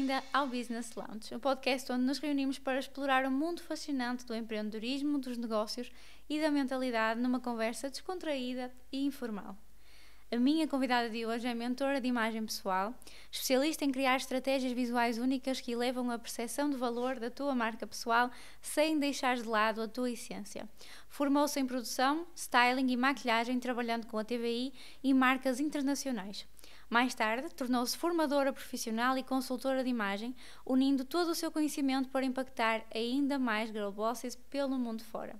bem-vinda ao Business Lounge, o podcast onde nos reunimos para explorar o mundo fascinante do empreendedorismo, dos negócios e da mentalidade numa conversa descontraída e informal. A minha convidada de hoje é mentora de imagem pessoal, especialista em criar estratégias visuais únicas que elevam a percepção de valor da tua marca pessoal sem deixar de lado a tua essência. Formou-se em produção, styling e maquilhagem, trabalhando com a TVI e marcas internacionais. Mais tarde, tornou-se formadora profissional e consultora de imagem, unindo todo o seu conhecimento para impactar ainda mais girl bosses pelo mundo fora.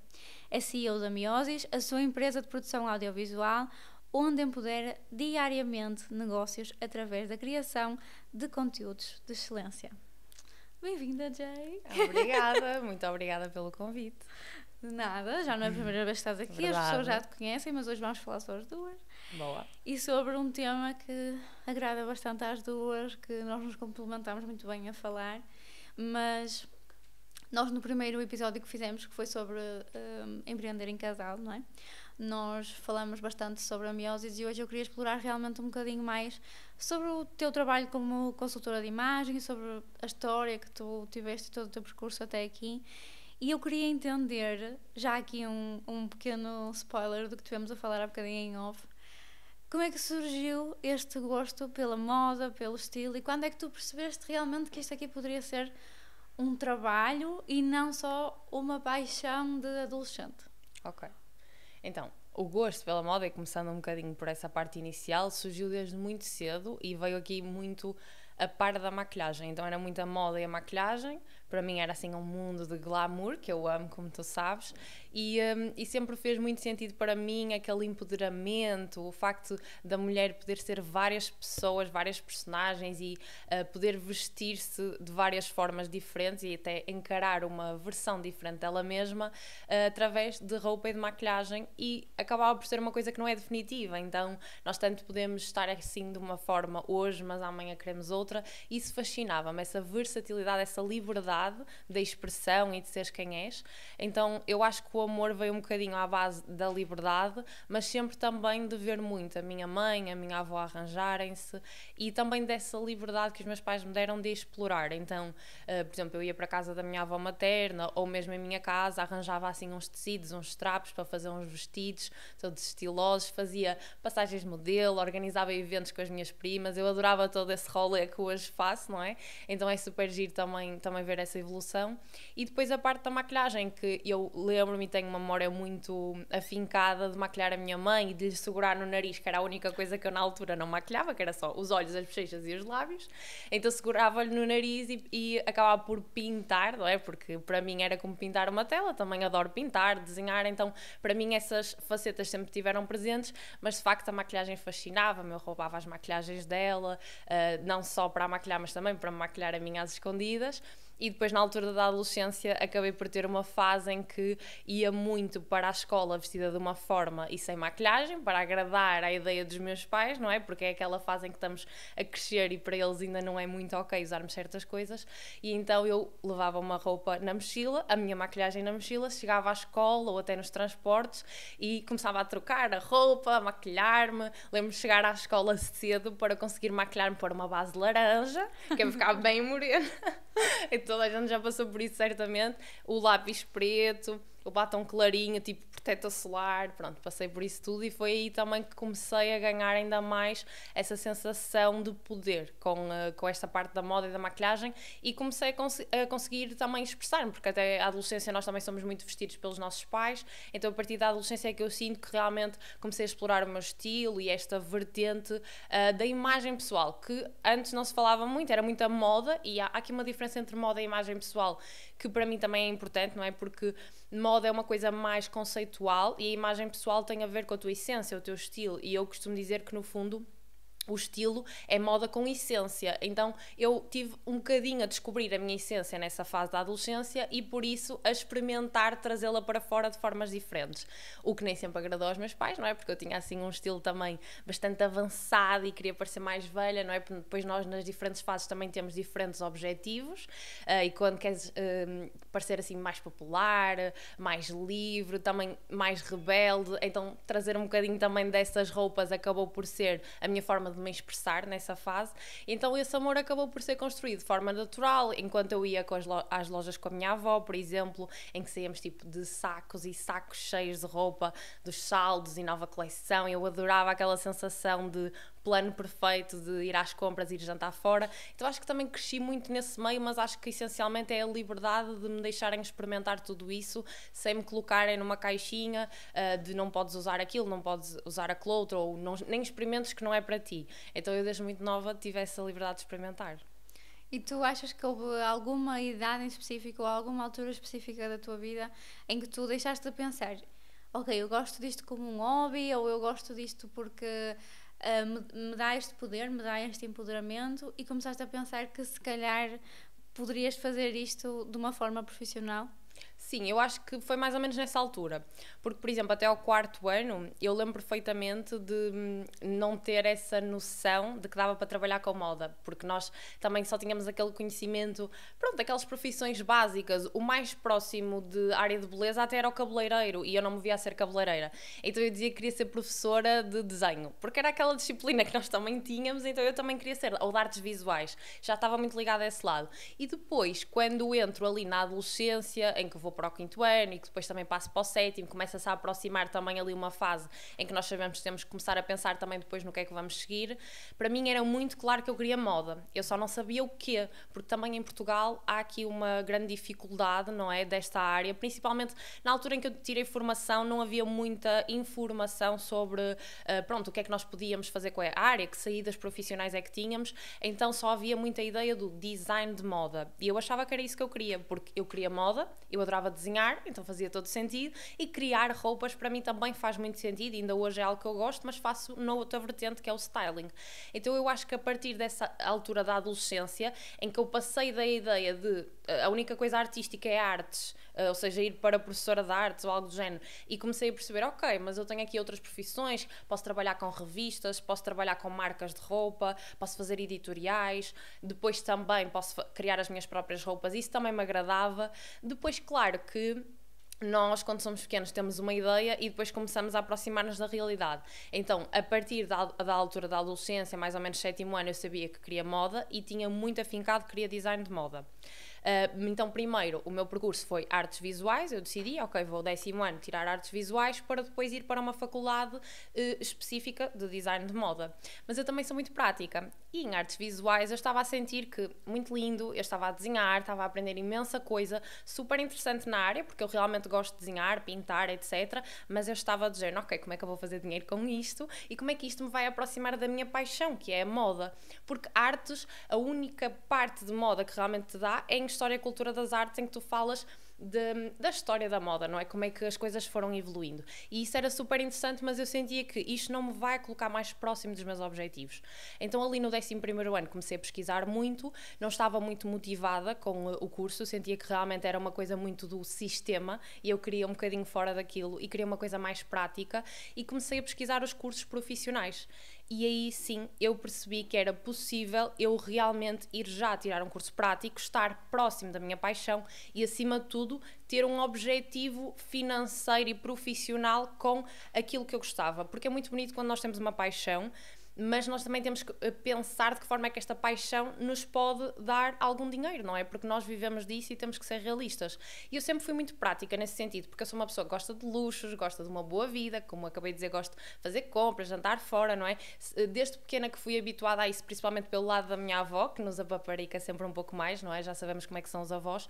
É CEO da Miosis, a sua empresa de produção audiovisual, onde empodera diariamente negócios através da criação de conteúdos de excelência. Bem-vinda, Jay! Obrigada, muito obrigada pelo convite. De nada, já não é a primeira vez que estás aqui, Verdade. As pessoas já te conhecem, mas hoje vamos falar só as duas. Boa. E sobre um tema que agrada bastante às duas, que nós nos complementamos muito bem a falar, mas nós no primeiro episódio que fizemos, que foi sobre empreender em casal, não é? Nós falamos bastante sobre a Miosis e hoje eu queria explorar realmente um bocadinho mais sobre o teu trabalho como consultora de imagem, sobre a história que tu tiveste, todo o teu percurso até aqui. E eu queria entender, já aqui um pequeno spoiler do que tivemos a falar há bocadinho em off, como é que surgiu este gosto pela moda, pelo estilo, e quando é que tu percebeste realmente que isto aqui poderia ser um trabalho e não só uma paixão de adolescente? Ok. Então, o gosto pela moda, e começando um bocadinho por essa parte inicial, surgiu desde muito cedo e veio aqui muito a par da maquilhagem. Então era muito a moda e a maquilhagem. Para mim era assim um mundo de glamour, que eu amo, como tu sabes, e sempre fez muito sentido para mim aquele empoderamento, o facto da mulher poder ser várias pessoas, várias personagens e poder vestir-se de várias formas diferentes e até encarar uma versão diferente dela mesma através de roupa e de maquilhagem, e acabava por ser uma coisa que não é definitiva. Então nós tanto podemos estar assim de uma forma hoje, mas amanhã queremos outra. Isso fascinava-me, essa versatilidade, essa liberdade da expressão e de seres quem és. Então eu acho que o amor veio um bocadinho à base da liberdade, mas sempre também de ver muito a minha mãe, a minha avó arranjarem-se, e também dessa liberdade que os meus pais me deram de explorar. Então, por exemplo, eu ia para a casa da minha avó materna, ou mesmo em minha casa, arranjava assim uns tecidos, uns trapos para fazer uns vestidos todos estilosos, fazia passagens de modelo, organizava eventos com as minhas primas. Eu adorava todo esse rolê que hoje faço, não é? Então é super giro também ver essa evolução. E depois a parte da maquilhagem, que eu lembro-me e tenho uma memória muito afincada de maquilhar a minha mãe e de lhe segurar no nariz, que era a única coisa que eu na altura não maquilhava, que era só os olhos, as bochechas e os lábios. Então segurava-lhe no nariz e acabava por pintar, não é? Porque para mim era como pintar uma tela, também adoro pintar, desenhar, então para mim essas facetas sempre tiveram presentes, mas de facto a maquilhagem fascinava-me, eu roubava as maquilhagens dela, não só para a maquilhar, mas também para me maquilhar a mim às escondidas. E depois, na altura da adolescência, acabei por ter uma fase em que ia muito para a escola vestida de uma forma e sem maquilhagem, para agradar à ideia dos meus pais, não é? Porque é aquela fase em que estamos a crescer e para eles ainda não é muito ok usarmos certas coisas. E então eu levava uma roupa na mochila, a minha maquilhagem na mochila, chegava à escola ou até nos transportes e começava a trocar a roupa, a maquilhar-me. Lembro-me de chegar à escola cedo para conseguir maquilhar-me, pôr uma base de laranja, que eu ficava bem morena. Toda a gente já passou por isso certamente, o lápis preto, o batom clarinho, tipo protetor solar, pronto, passei por isso tudo, e foi aí também que comecei a ganhar ainda mais essa sensação de poder com esta parte da moda e da maquilhagem, e comecei a conseguir também expressar-me, porque até a adolescência nós também somos muito vestidos pelos nossos pais, então a partir da adolescência é que eu sinto que realmente comecei a explorar o meu estilo e esta vertente da imagem pessoal, que antes não se falava muito, era muita moda, e há aqui uma diferença entre moda e imagem pessoal, que para mim também é importante, não é? Porque moda é uma coisa mais conceitual e a imagem pessoal tem a ver com a tua essência, o teu estilo, e eu costumo dizer que no fundo o estilo é moda com essência. Então eu tive um bocadinho a descobrir a minha essência nessa fase da adolescência e por isso a experimentar trazê-la para fora de formas diferentes, o que nem sempre agradou aos meus pais, não é? Porque eu tinha assim um estilo também bastante avançado e queria parecer mais velha, não é? Porque depois nós nas diferentes fases também temos diferentes objetivos, e quando queres parecer assim mais popular, mais livre, também mais rebelde, então trazer um bocadinho também dessas roupas acabou por ser a minha forma de de me expressar nessa fase. Então esse amor acabou por ser construído de forma natural, enquanto eu ia às lojas com a minha avó, por exemplo, em que saíamos tipo de sacos e sacos cheios de roupa, dos saldos e nova coleção. Eu adorava aquela sensação de plano perfeito de ir às compras e ir jantar fora. Então acho que também cresci muito nesse meio, mas acho que essencialmente é a liberdade de me deixarem experimentar tudo isso sem me colocarem numa caixinha de não podes usar aquilo, não podes usar aquilo outro, ou não, nem experimentos que não é para ti. Então eu desde muito nova tive essa liberdade de experimentar. E tu achas que houve alguma idade em específico ou alguma altura específica da tua vida em que tu deixaste de pensar, ok, eu gosto disto como um hobby, ou eu gosto disto porque me dá este poder, me dá este empoderamento, e começaste a pensar que se calhar poderias fazer isto de uma forma profissional? Sim, eu acho que foi mais ou menos nessa altura, porque, por exemplo, até ao 4º ano, eu lembro perfeitamente de não ter essa noção de que dava para trabalhar com moda, porque nós também só tínhamos aquele conhecimento, pronto, aquelas profissões básicas. O mais próximo de área de beleza até era o cabeleireiro, e eu não me via a ser cabeleireira. Então eu dizia que queria ser professora de desenho, porque era aquela disciplina que nós também tínhamos, então eu também queria ser, ou de artes visuais, já estava muito ligada a esse lado. E depois, quando entro ali na adolescência, em que vou para o 5º ano e que depois também passo para o 7º, começa-se a aproximar também ali uma fase em que nós sabemos que temos que começar a pensar também depois no que é que vamos seguir. Para mim era muito claro que eu queria moda, eu só não sabia o quê, porque também em Portugal há aqui uma grande dificuldade, não é, desta área, principalmente na altura em que eu tirei formação não havia muita informação sobre, pronto, o que é que nós podíamos fazer com a área, que saídas profissionais é que tínhamos, então só havia muita ideia do design de moda, e eu achava que era isso que eu queria, porque eu queria moda, eu adorava desenhar, então fazia todo sentido, e criar roupas para mim também faz muito sentido, ainda hoje é algo que eu gosto, mas faço noutra vertente que é o styling. Então eu acho que a partir dessa altura da adolescência, em que eu passei da ideia de a única coisa artística é artes, ou seja, ir para professora de artes ou algo do género, e comecei a perceber, ok, mas eu tenho aqui outras profissões, posso trabalhar com revistas, posso trabalhar com marcas de roupa, posso fazer editoriais, depois também posso criar as minhas próprias roupas, isso também me agradava. Depois, claro que nós, quando somos pequenos, temos uma ideia e depois começamos a aproximar-nos da realidade. Então, a partir da altura da adolescência, mais ou menos 7º ano, eu sabia que queria moda e tinha muito afincado que queria design de moda. Então, primeiro, o meu percurso foi artes visuais. Eu decidi, ok, vou ao 10º ano tirar artes visuais para depois ir para uma faculdade específica de design de moda. Mas eu também sou muito prática e em artes visuais eu estava a sentir que muito lindo, eu estava a desenhar, estava a aprender imensa coisa, super interessante na área, porque eu realmente gosto de desenhar, pintar, etc. Mas eu estava a dizer, ok, como é que eu vou fazer dinheiro com isto e como é que isto me vai aproximar da minha paixão, que é a moda? Porque artes, a única parte de moda que realmente te dá é em História e Cultura das Artes, em que tu falas da história da moda, não é? Como é que as coisas foram evoluindo. E isso era super interessante, mas eu sentia que isto não me vai colocar mais próximo dos meus objetivos. Então ali no 11º ano comecei a pesquisar muito, não estava muito motivada com o curso, sentia que realmente era uma coisa muito do sistema e eu queria um bocadinho fora daquilo e queria uma coisa mais prática e comecei a pesquisar os cursos profissionais. E aí sim eu percebi que era possível eu realmente ir já tirar um curso prático, estar próximo da minha paixão e acima de tudo ter um objetivo financeiro e profissional com aquilo que eu gostava, porque é muito bonito quando nós temos uma paixão, mas nós também temos que pensar de que forma é que esta paixão nos pode dar algum dinheiro, não é? Porque nós vivemos disso e temos que ser realistas. E eu sempre fui muito prática nesse sentido, porque eu sou uma pessoa que gosta de luxos, gosta de uma boa vida, como acabei de dizer, gosto de fazer compras, jantar fora, não é? Desde pequena que fui habituada a isso, principalmente pelo lado da minha avó, que nos apaparica sempre um pouco mais, não é? Já sabemos como é que são os avós.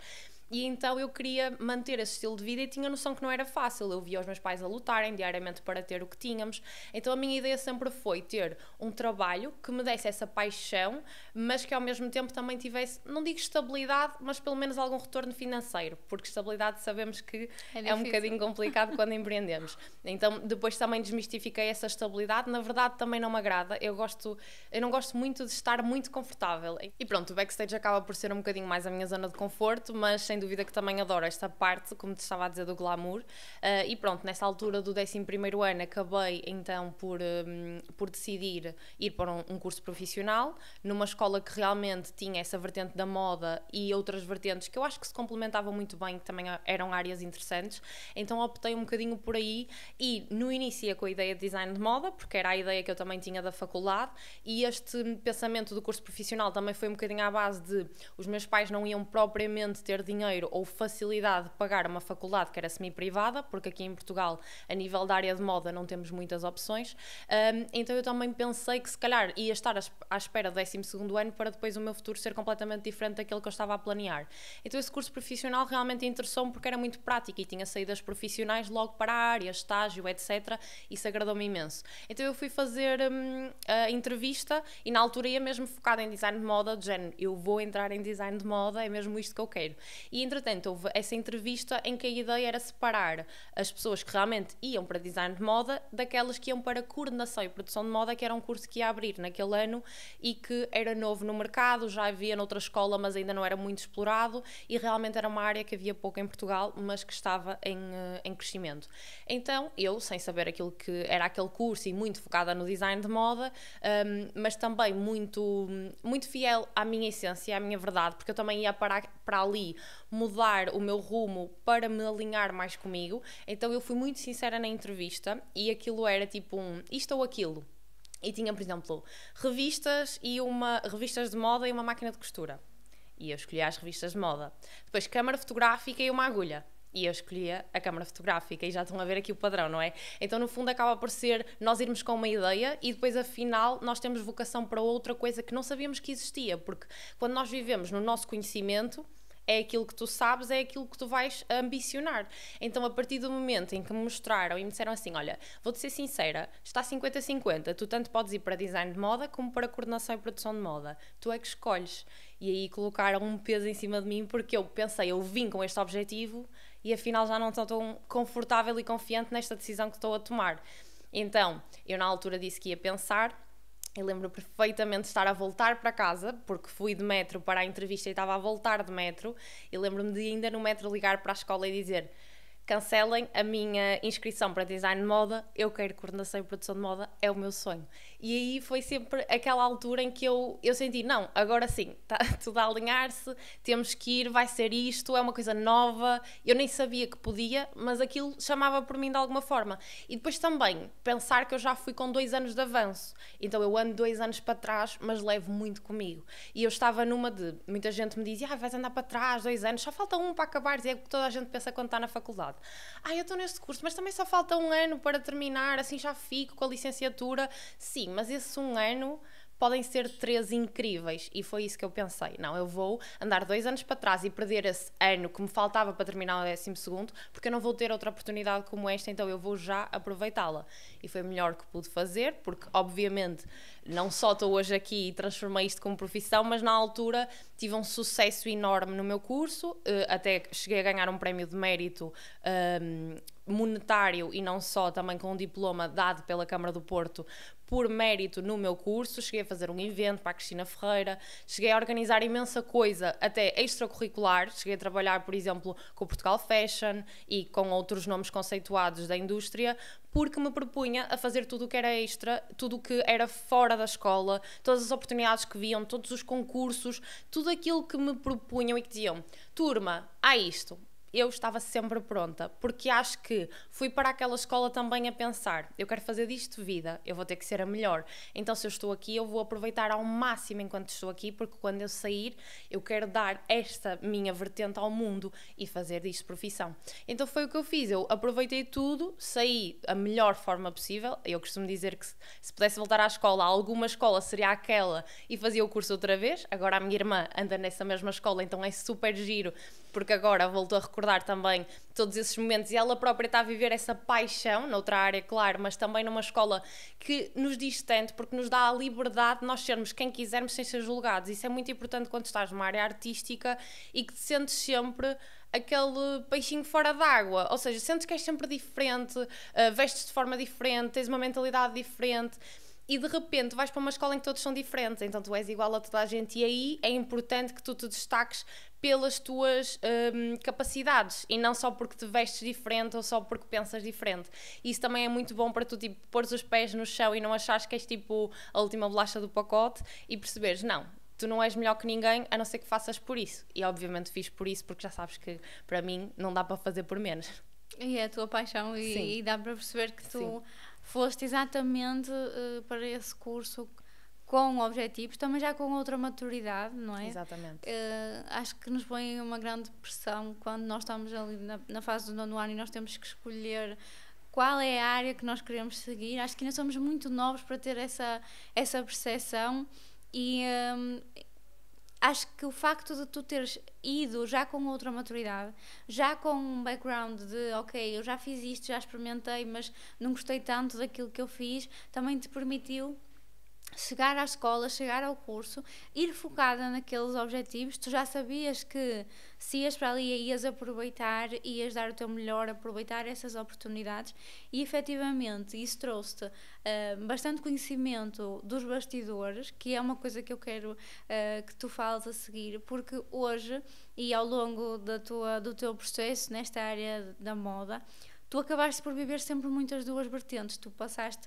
E então eu queria manter esse estilo de vida e tinha noção que não era fácil. Eu via os meus pais a lutarem diariamente para ter o que tínhamos. Então a minha ideia sempre foi ter um trabalho que me desse essa paixão, mas que ao mesmo tempo também tivesse, não digo estabilidade, mas pelo menos algum retorno financeiro, porque estabilidade sabemos que é um bocadinho complicado quando empreendemos. Então depois também desmistifiquei essa estabilidade. Na verdade também não me agrada. Eu não gosto muito de estar muito confortável. E pronto, o backstage acaba por ser um bocadinho mais a minha zona de conforto, mas sem sem dúvida que também adoro esta parte, como te estava a dizer, do glamour. E pronto, nessa altura do 11º ano acabei então por decidir ir para um curso profissional, numa escola que realmente tinha essa vertente da moda e outras vertentes que eu acho que se complementavam muito bem, que também eram áreas interessantes. Então optei um bocadinho por aí e no início ia com a ideia de design de moda, porque era a ideia que eu também tinha da faculdade, e este pensamento do curso profissional também foi um bocadinho à base de os meus pais não iam propriamente ter dinheiro ou facilidade de pagar uma faculdade que era semi-privada, porque aqui em Portugal, a nível da área de moda, não temos muitas opções. Então eu também pensei que se calhar ia estar à espera do 12º ano para depois o meu futuro ser completamente diferente daquilo que eu estava a planear. Então esse curso profissional realmente interessou-me porque era muito prático e tinha saídas profissionais logo para a área, estágio, etc. Isso agradou-me imenso. Então eu fui fazer a entrevista e na altura ia mesmo focada em design de moda, de género, eu vou entrar em design de moda, é mesmo isto que eu quero. E entretanto houve essa entrevista em que a ideia era separar as pessoas que realmente iam para design de moda daquelas que iam para coordenação e produção de moda, que era um curso que ia abrir naquele ano e que era novo no mercado, já havia noutra escola, mas ainda não era muito explorado e realmente era uma área que havia pouco em Portugal, mas que estava em crescimento. Então eu, sem saber aquilo que era aquele curso e muito focada no design de moda, mas também muito fiel à minha essência, à minha verdade, porque eu também ia para ali mudar o meu rumo para me alinhar mais comigo. Então eu fui muito sincera na entrevista e aquilo era tipo isto ou aquilo. E tinha, por exemplo, revistas de moda e uma máquina de costura. E eu escolhia as revistas de moda. Depois câmara fotográfica e uma agulha. E eu escolhia a câmara fotográfica e já estão a ver aqui o padrão, não é? Então no fundo acaba por ser nós irmos com uma ideia e depois afinal nós temos vocação para outra coisa que não sabíamos que existia, porque quando nós vivemos no nosso conhecimento é aquilo que tu sabes, é aquilo que tu vais ambicionar. Então a partir do momento em que me mostraram e me disseram assim, olha, vou-te ser sincera, está 50-50, tu tanto podes ir para design de moda como para coordenação e produção de moda, tu é que escolhes. E aí colocaram um peso em cima de mim porque eu pensei, eu vim com este objetivo e afinal já não estou tão confortável e confiante nesta decisão que estou a tomar. Então, eu na altura disse que ia pensar. Eu lembro perfeitamente de estar a voltar para casa, porque fui de metro para a entrevista e estava a voltar de metro, e lembro-me de ainda no metro ligar para a escola e dizer: cancelem a minha inscrição para design de moda, eu quero coordenação e produção de moda, é o meu sonho. E aí foi sempre aquela altura em que eu senti, não, agora sim, está tudo a alinhar-se, temos que ir, vai ser isto, é uma coisa nova, eu nem sabia que podia, mas aquilo chamava por mim de alguma forma. E depois também, pensar que eu já fui com 2 anos de avanço, então eu ando 2 anos para trás, mas levo muito comigo. E eu estava numa de, muita gente me dizia, vais andar para trás, 2 anos, só falta 1 para acabares, e é o que toda a gente pensa quando está na faculdade. Eu estou neste curso, mas também só falta 1 ano para terminar, assim já fico com a licenciatura. Sim, mas esse 1 ano podem ser 3 incríveis, e foi isso que eu pensei. Não, eu vou andar 2 anos para trás e perder esse ano que me faltava para terminar o 12º, porque eu não vou ter outra oportunidade como esta, então eu vou já aproveitá-la. E foi o melhor que pude fazer, porque obviamente não só estou hoje aqui e transformei isto como profissão, mas na altura tive um sucesso enorme no meu curso, até cheguei a ganhar um prémio de mérito monetário e não só, também com um diploma dado pela Câmara do Porto por mérito no meu curso. Cheguei a fazer um evento para a Cristina Ferreira, cheguei a organizar imensa coisa, até extracurricular, cheguei a trabalhar, por exemplo, com o Portugal Fashion e com outros nomes conceituados da indústria, porque me propunha a fazer tudo o que era extra, tudo o que era fora da escola, todas as oportunidades que viam, todos os concursos, tudo aquilo que me propunham e que diziam, turma, há isto. Eu estava sempre pronta, porque acho que fui para aquela escola também a pensar, eu quero fazer disto vida, eu vou ter que ser a melhor, então se eu estou aqui eu vou aproveitar ao máximo enquanto estou aqui, porque quando eu sair eu quero dar esta minha vertente ao mundo e fazer disto profissão. Então foi o que eu fiz, eu aproveitei tudo, saí a melhor forma possível. Eu costumo dizer que se pudesse voltar à escola, alguma escola seria aquela e fazia o curso outra vez. Agora a minha irmã anda nessa mesma escola, então é super giro, porque agora voltou a recordar também todos esses momentos e ela própria está a viver essa paixão noutra área, claro, mas também numa escola que nos diz tanto, porque nos dá a liberdade de nós sermos quem quisermos sem ser julgados. Isso é muito importante quando estás numa área artística e que te sentes sempre aquele peixinho fora d'água, ou seja, sentes que és sempre diferente, vestes de forma diferente, tens uma mentalidade diferente. e de repente vais para uma escola em que todos são diferentes, então tu és igual a toda a gente, e aí é importante que tu te destaques pelas tuas capacidades e não só porque te vestes diferente ou só porque pensas diferente. Isso também é muito bom para tu tipo, pôres os pés no chão e não achares que és tipo a última bolacha do pacote e perceberes, não, tu não és melhor que ninguém a não ser que faças por isso. E obviamente fiz por isso porque já sabes que para mim não dá para fazer por menos. E é a tua paixão e dá para perceber que tu foste exatamente para esse curso com objetivos, também já com outra maturidade, não é? Exatamente. Acho que nos põe uma grande pressão quando nós estamos ali na fase do 9º ano e nós temos que escolher qual é a área que nós queremos seguir. Acho que ainda somos muito novos para ter essa percepção e acho que o facto de tu teres ido já com outra maturidade, já com um background de ok, eu já fiz isto, já experimentei, mas não gostei tanto daquilo que eu fiz, também te permitiu chegar à escola, chegar ao curso, ir focada naqueles objetivos. Tu já sabias que se ias para ali ias aproveitar, ias dar o teu melhor, aproveitar essas oportunidades e efetivamente isso trouxe-te bastante conhecimento dos bastidores, que é uma coisa que eu quero que tu fales a seguir, porque hoje e ao longo do teu processo nesta área da moda, tu acabaste por viver sempre muitas duas vertentes. Tu passaste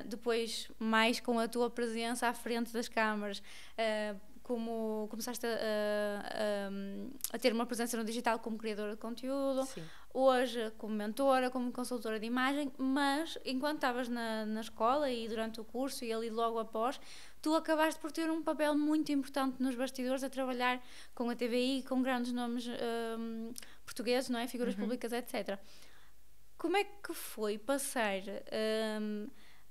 depois mais com a tua presença à frente das câmaras, como começaste a ter uma presença no digital como criadora de conteúdo. Sim. Hoje como mentora, como consultora de imagem, mas enquanto estavas na escola e durante o curso e ali logo após, tu acabaste por ter um papel muito importante nos bastidores, a trabalhar com a TVI, com grandes nomes portugueses, não é? Figuras públicas, etc. Como é que foi passar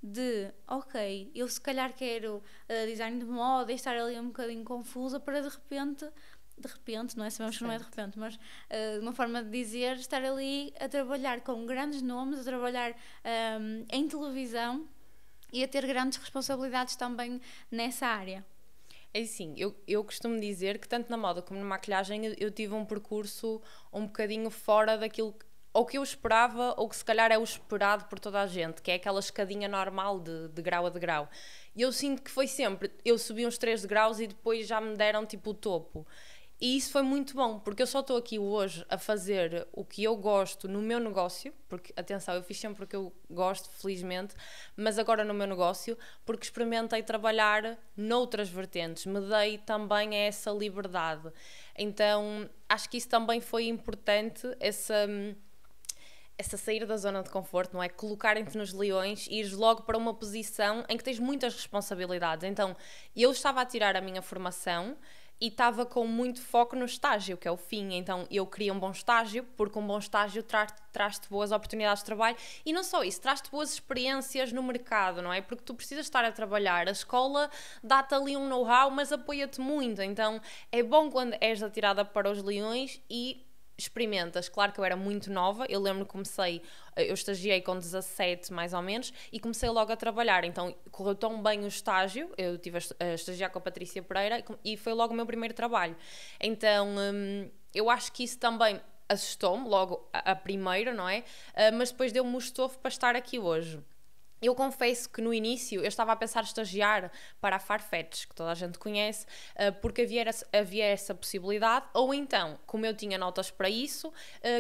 de, ok, eu se calhar quero design de moda e estar ali um bocadinho confusa para de repente, não é? Sabemos que não é de repente, mas uma forma de dizer, estar ali a trabalhar com grandes nomes, a trabalhar em televisão e a ter grandes responsabilidades também nessa área? É assim, eu costumo dizer que tanto na moda como na maquilhagem eu tive um percurso um bocadinho fora daquilo ou que eu esperava, ou que se calhar é o esperado por toda a gente, que é aquela escadinha normal de grau a degrau. E eu sinto que foi sempre, eu subi uns 3 degraus e depois já me deram tipo o topo. E isso foi muito bom, porque eu só estou aqui hoje a fazer o que eu gosto no meu negócio, porque, atenção, eu fiz sempre o que eu gosto, felizmente, mas agora no meu negócio, porque experimentei trabalhar noutras vertentes, me dei também essa liberdade. Então, acho que isso também foi importante, essa sair da zona de conforto, não é? Colocarem-te nos leões e ires logo para uma posição em que tens muitas responsabilidades. Então, eu estava a tirar a minha formação e estava com muito foco no estágio, que é o fim. Então, eu queria um bom estágio, porque um bom estágio traz-te boas oportunidades de trabalho e não só isso, traz-te boas experiências no mercado, não é? Porque tu precisas estar a trabalhar. A escola dá-te ali um know-how, mas apoia-te muito. Então, é bom quando és atirada para os leões e experimentas. Claro que eu era muito nova, eu lembro que eu estagiei com 17 mais ou menos e comecei logo a trabalhar, então correu tão bem o estágio, eu estive a estagiar com a Patrícia Pereira e foi logo o meu primeiro trabalho. Então eu acho que isso também assustou-me, logo a primeira, não é? Mas depois deu-me o estofo para estar aqui hoje. Eu confesso que no início eu estava a pensar estagiar para a Farfetch, que toda a gente conhece, porque havia essa possibilidade, ou então, como eu tinha notas para isso,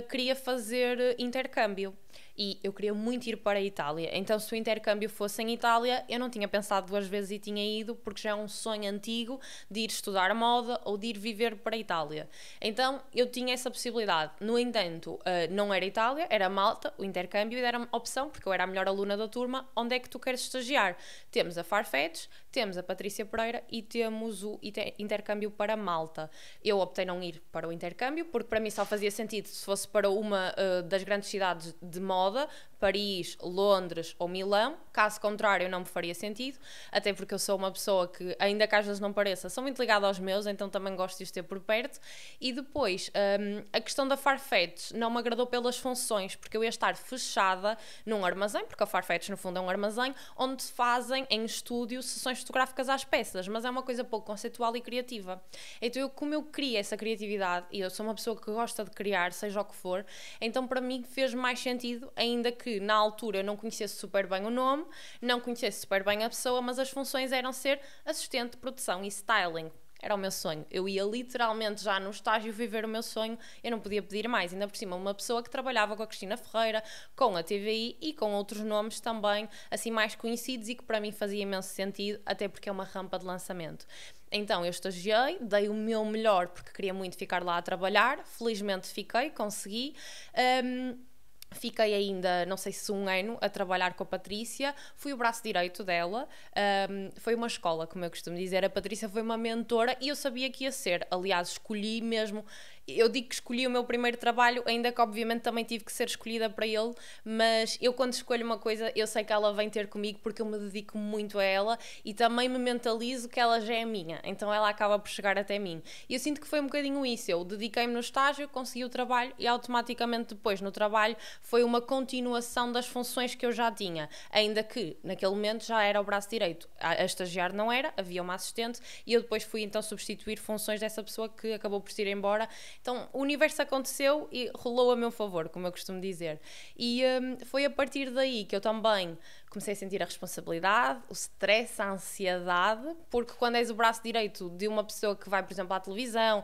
queria fazer intercâmbio. E eu queria muito ir para a Itália, então se o intercâmbio fosse em Itália, eu não tinha pensado 2 vezes e tinha ido, porque já é um sonho antigo de ir estudar moda ou de ir viver para a Itália. Então eu tinha essa possibilidade. No entanto, não era Itália, era Malta, o intercâmbio, e deram-me opção, porque eu era a melhor aluna da turma, onde é que tu queres estagiar? Temos a Farfetch, temos a Patrícia Pereira e temos o intercâmbio para Malta. Eu optei não ir para o intercâmbio, porque para mim só fazia sentido se fosse para uma das grandes cidades de moda, Paris, Londres ou Milão. Caso contrário, não me faria sentido, até porque eu sou uma pessoa que, ainda que às vezes não pareça, sou muito ligada aos meus, então também gosto de os ter por perto. E depois, a questão da Farfetch não me agradou pelas funções, porque eu ia estar fechada num armazém, porque a Farfetch no fundo é um armazém, onde se fazem em estúdio sessões fotográficas às peças, mas é uma coisa pouco conceitual e criativa. Então como eu queria essa criatividade, e eu sou uma pessoa que gosta de criar, seja o que for, então para mim fez mais sentido sentido, ainda que na altura eu não conhecesse super bem o nome, não conhecesse super bem a pessoa, mas as funções eram ser assistente de produção e styling. Era o meu sonho. Eu ia literalmente já no estágio viver o meu sonho, eu não podia pedir mais. Ainda por cima, uma pessoa que trabalhava com a Cristina Ferreira, com a TVI e com outros nomes também, assim, mais conhecidos e que para mim fazia imenso sentido, até porque é uma rampa de lançamento. Então eu estagiei, dei o meu melhor porque queria muito ficar lá a trabalhar, felizmente fiquei, consegui. Fiquei ainda, não sei se 1 ano, a trabalhar com a Patrícia, fui o braço direito dela, foi uma escola, como eu costumo dizer, a Patrícia foi uma mentora e eu sabia que ia ser, aliás, escolhi mesmo, eu digo que escolhi o meu primeiro trabalho, ainda que obviamente também tive que ser escolhida para ele, mas eu quando escolho uma coisa, eu sei que ela vem ter comigo porque eu me dedico muito a ela e também me mentalizo que ela já é minha, então ela acaba por chegar até mim. E eu sinto que foi um bocadinho isso, eu dediquei-me no estágio, consegui o trabalho e automaticamente depois no trabalho foi uma continuação das funções que eu já tinha, ainda que naquele momento já era o braço direito, a estagiar não era, havia uma assistente e eu depois fui então substituir funções dessa pessoa que acabou por se ir embora. Então o universo aconteceu e rolou a meu favor, como eu costumo dizer, e foi a partir daí que eu também comecei a sentir a responsabilidade, o stress, a ansiedade, porque quando és o braço direito de uma pessoa que vai, por exemplo, à televisão,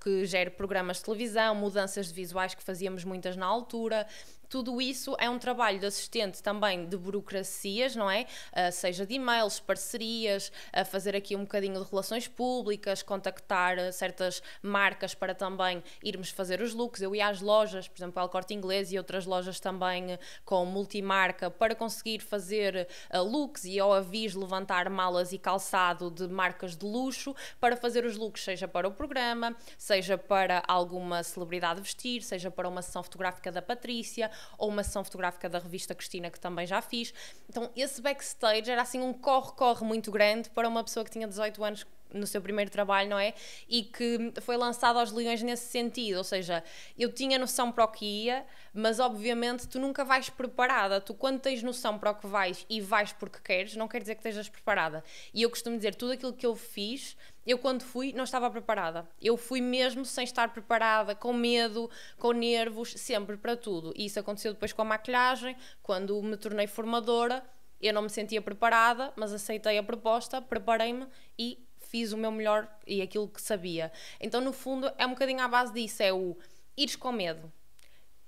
que gera programas de televisão, mudanças de visuais que fazíamos muitas na altura, tudo isso é um trabalho de assistente também de burocracias, não é? Seja de e-mails, parcerias, fazer aqui um bocadinho de relações públicas, contactar certas marcas para também irmos fazer os looks. Eu ia às lojas, por exemplo, ao Corte Inglês e outras lojas também com multimarca para conseguir fazer looks e ao avis levantar malas e calçado de marcas de luxo para fazer os looks, seja para o programa, seja para alguma celebridade vestir, seja para uma sessão fotográfica da Patrícia, ou uma sessão fotográfica da revista Cristina, que também já fiz. Então esse backstage era assim um corre-corre muito grande para uma pessoa que tinha 18 anos no seu primeiro trabalho, não é? E que foi lançado aos leões nesse sentido, ou seja, eu tinha noção para o que ia, mas obviamente tu nunca vais preparada. Tu quando tens noção para o que vais e vais porque queres, não quer dizer que estejas preparada. E eu costumo dizer, tudo aquilo que eu fiz, eu quando fui não estava preparada. Eu fui mesmo sem estar preparada, com medo, com nervos, sempre para tudo. E isso aconteceu depois com a maquilhagem, quando me tornei formadora, eu não me sentia preparada, mas aceitei a proposta, preparei-me e fiz o meu melhor e aquilo que sabia. Então, no fundo, é um bocadinho à base disso, é o ires com medo.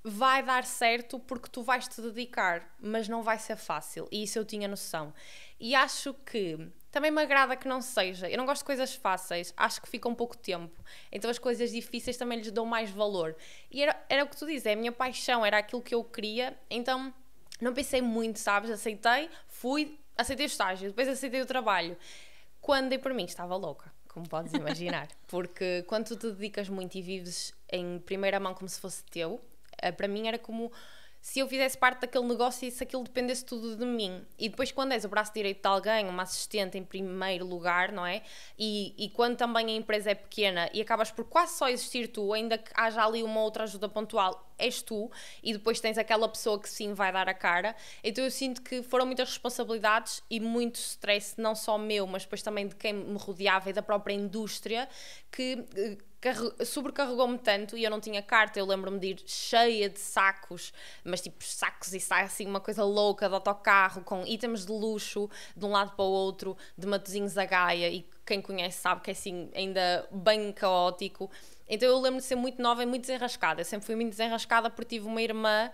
Vai dar certo porque tu vais te dedicar, mas não vai ser fácil. E isso eu tinha noção. E acho que também me agrada que não seja. Eu não gosto de coisas fáceis, acho que fica um pouco tempo. Então as coisas difíceis também lhes dou mais valor. E era o que tu dizes, é a minha paixão, era aquilo que eu queria. Então não pensei muito, sabes? Aceitei o estágio, depois aceitei o trabalho. Quando dei por mim, estava louca, como podes imaginar. Porque quando tu te dedicas muito e vives em primeira mão como se fosse teu, para mim era como se eu fizesse parte daquele negócio e se aquilo dependesse tudo de mim. E depois quando és o braço direito de alguém, uma assistente em primeiro lugar, não é? E quando também a empresa é pequena e acabas por quase só existir tu, ainda que haja ali uma outra ajuda pontual, és tu, e depois tens aquela pessoa que sim vai dar a cara. Então eu sinto que foram muitas responsabilidades e muito stress, não só meu, mas depois também de quem me rodeava e da própria indústria, que sobrecarregou-me tanto. E eu não tinha carta, eu lembro-me de ir cheia de sacos, mas tipo sacos e sai assim uma coisa louca de autocarro, com itens de luxo de um lado para o outro, de Matosinhos a Gaia, e quem conhece sabe que é assim ainda bem caótico. Então eu lembro de ser muito nova e muito desenrascada. Eu sempre fui muito desenrascada porque tive uma irmã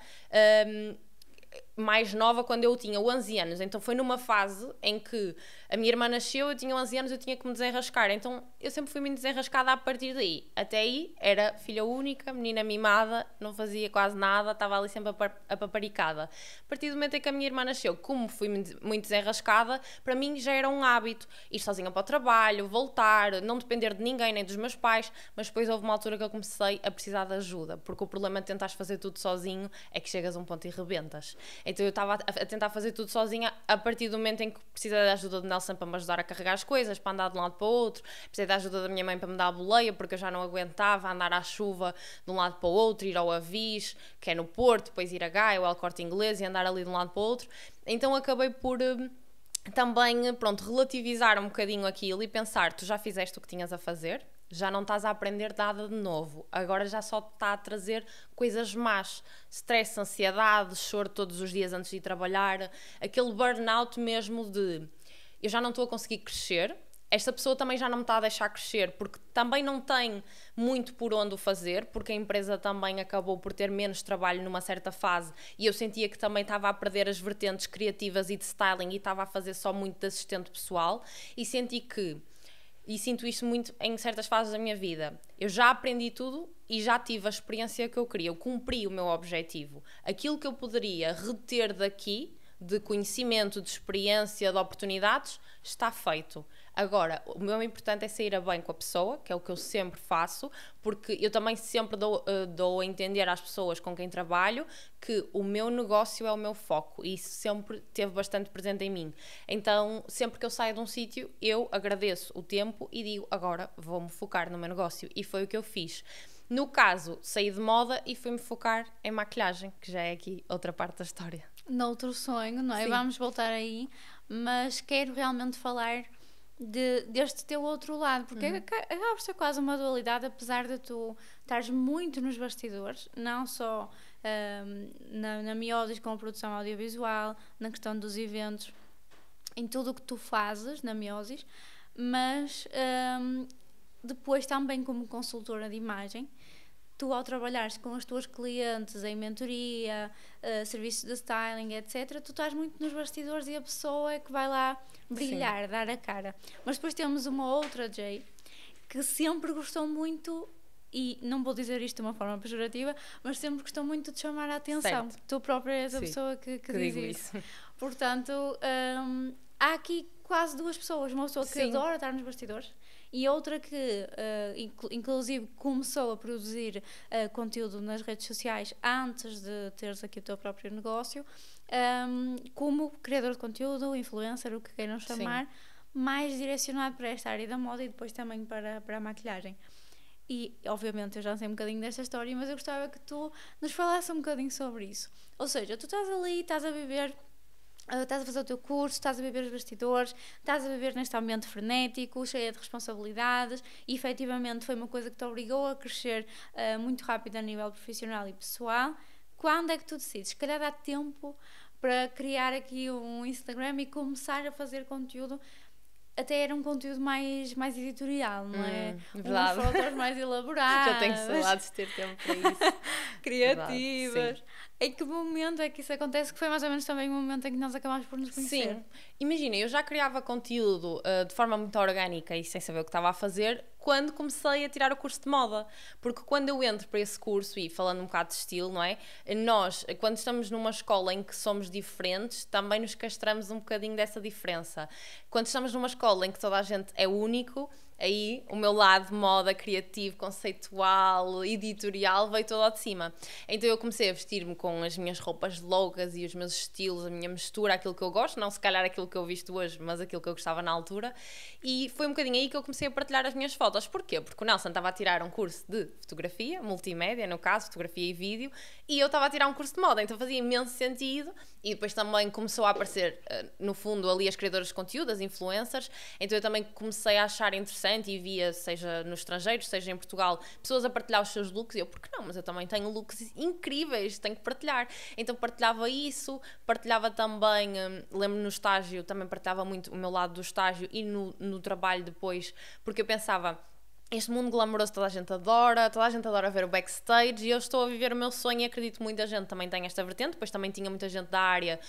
mais nova quando eu tinha 11 anos. Então foi numa fase em que a minha irmã nasceu, eu tinha 11 anos, eu tinha que me desenrascar. Então eu sempre fui muito desenrascada a partir daí. Até aí era filha única, menina mimada, não fazia quase nada, estava ali sempre paparicada. A partir do momento em que a minha irmã nasceu, como fui muito desenrascada, para mim já era um hábito ir sozinha para o trabalho, voltar, não depender de ninguém, nem dos meus pais. Mas depois houve uma altura que eu comecei a precisar de ajuda, porque o problema de tentares fazer tudo sozinho é que chegas a um ponto e rebentas. Então eu estava a tentar fazer tudo sozinha a partir do momento em que precisei da ajuda do Nelson para me ajudar a carregar as coisas, para andar de um lado para o outro, precisei da ajuda da minha mãe para me dar a boleia, porque eu já não aguentava andar à chuva de um lado para o outro, ir ao Avis, que é no Porto, depois ir a Gaia ou ao Corte Inglês e andar ali de um lado para o outro. Então acabei por também, pronto, relativizar um bocadinho aquilo e pensar, tu já fizeste o que tinhas a fazer, Já não estás a aprender nada de novo. Agora já só está a trazer coisas más. Stress, ansiedade, choro todos os dias antes de ir trabalhar. Aquele burnout mesmo de eu já não estou a conseguir crescer. Esta pessoa também já não me está a deixar crescer porque também não tem muito por onde o fazer, porque a empresa também acabou por ter menos trabalho numa certa fase e eu sentia que também estava a perder as vertentes criativas e de styling e estava a fazer só muito de assistente pessoal e sinto isto muito em certas fases da minha vida. Eu já aprendi tudo e já tive a experiência que eu queria, eu cumpri o meu objetivo. Aquilo que eu poderia reter daqui, de conhecimento, de experiência, de oportunidades, está feito. Agora, o meu importante é sair a bem com a pessoa, que é o que eu sempre faço, porque eu também sempre dou a entender às pessoas com quem trabalho que o meu negócio é o meu foco e isso sempre teve bastante presente em mim. Então, sempre que eu saio de um sítio, eu agradeço o tempo e digo, agora vou-me focar no meu negócio. E foi o que eu fiz. No caso, saí de moda e fui-me focar em maquilhagem, que já é aqui outra parte da história. Noutro sonho, não é? Sim. Vamos voltar aí, mas quero realmente falar deste teu outro lado, porque acaba por ser quase uma dualidade, apesar de tu estares muito nos bastidores, não só na Miosis com a produção audiovisual, na questão dos eventos, em tudo o que tu fazes na Miosis, mas depois também como consultora de imagem, tu ao trabalhares com as tuas clientes em mentoria, serviços de styling, etc., tu estás muito nos bastidores e a pessoa é que vai lá brilhar, sim, dar a cara. Mas depois temos uma outra Jay que sempre gostou muito, e não vou dizer isto de uma forma pejorativa, mas sempre gostou muito de chamar a atenção. Certo. Tu própria és a pessoa que diz isso. Portanto, há aqui quase duas pessoas. Uma pessoa que adora estar nos bastidores e outra que, inclusive, começou a produzir conteúdo nas redes sociais antes de teres aqui o teu próprio negócio, como criador de conteúdo, influencer, o que queiram chamar, sim, mais direcionado para esta área da moda e depois também para a maquilhagem. E, obviamente, eu já sei um bocadinho desta história, mas eu gostava que tu nos falasses um bocadinho sobre isso. Ou seja, tu estás ali, estás a viver... estás a fazer o teu curso, estás a viver os bastidores, estás a viver neste ambiente frenético, cheia de responsabilidades e efetivamente foi uma coisa que te obrigou a crescer muito rápido a nível profissional e pessoal. Quando é que tu decides? Se calhar dá tempo para criar aqui um Instagram e começar a fazer conteúdo. Até era um conteúdo mais editorial, não é? Verdade. Umas fotos mais elaboradas. Já tenho saudades de ter tempo para isso. Criativas. Verdade, em que momento é que isso acontece? Que foi mais ou menos também o momento em que nós acabámos por nos conhecer. Sim. Imagina, eu já criava conteúdo de forma muito orgânica e sem saber o que estava a fazer quando comecei a tirar o curso de moda. Porque quando eu entro para esse curso, e falando um bocado de estilo, não é? Nós, quando estamos numa escola em que somos diferentes, também nos castramos um bocadinho dessa diferença. Quando estamos numa escola em que toda a gente é único, aí o meu lado de moda criativo, conceitual, editorial veio todo ao de cima. Então eu comecei a vestir-me com as minhas roupas loucas e os meus estilos, a minha mistura, aquilo que eu gosto, não se calhar aquilo que eu visto hoje, mas aquilo que eu gostava na altura. E foi um bocadinho aí que eu comecei a partilhar as minhas fotos. Porquê? Porque o Nelson estava a tirar um curso de fotografia, multimédia, no caso, fotografia e vídeo, e eu estava a tirar um curso de moda, então fazia imenso sentido. E depois também começou a aparecer, no fundo, ali as criadoras de conteúdo, as influencers, então eu também comecei a achar interessante e via, seja no estrangeiro, seja em Portugal, pessoas a partilhar os seus looks, e eu, porque não? Mas eu também tenho looks incríveis, tenho que partilhar. Então partilhava isso, partilhava também, lembro-me no estágio, também partilhava muito o meu lado do estágio e no trabalho depois, porque eu pensava... Este mundo glamouroso toda a gente adora ver o backstage e eu estou a viver o meu sonho e acredito que muita gente também tem esta vertente, depois também tinha muita gente da área,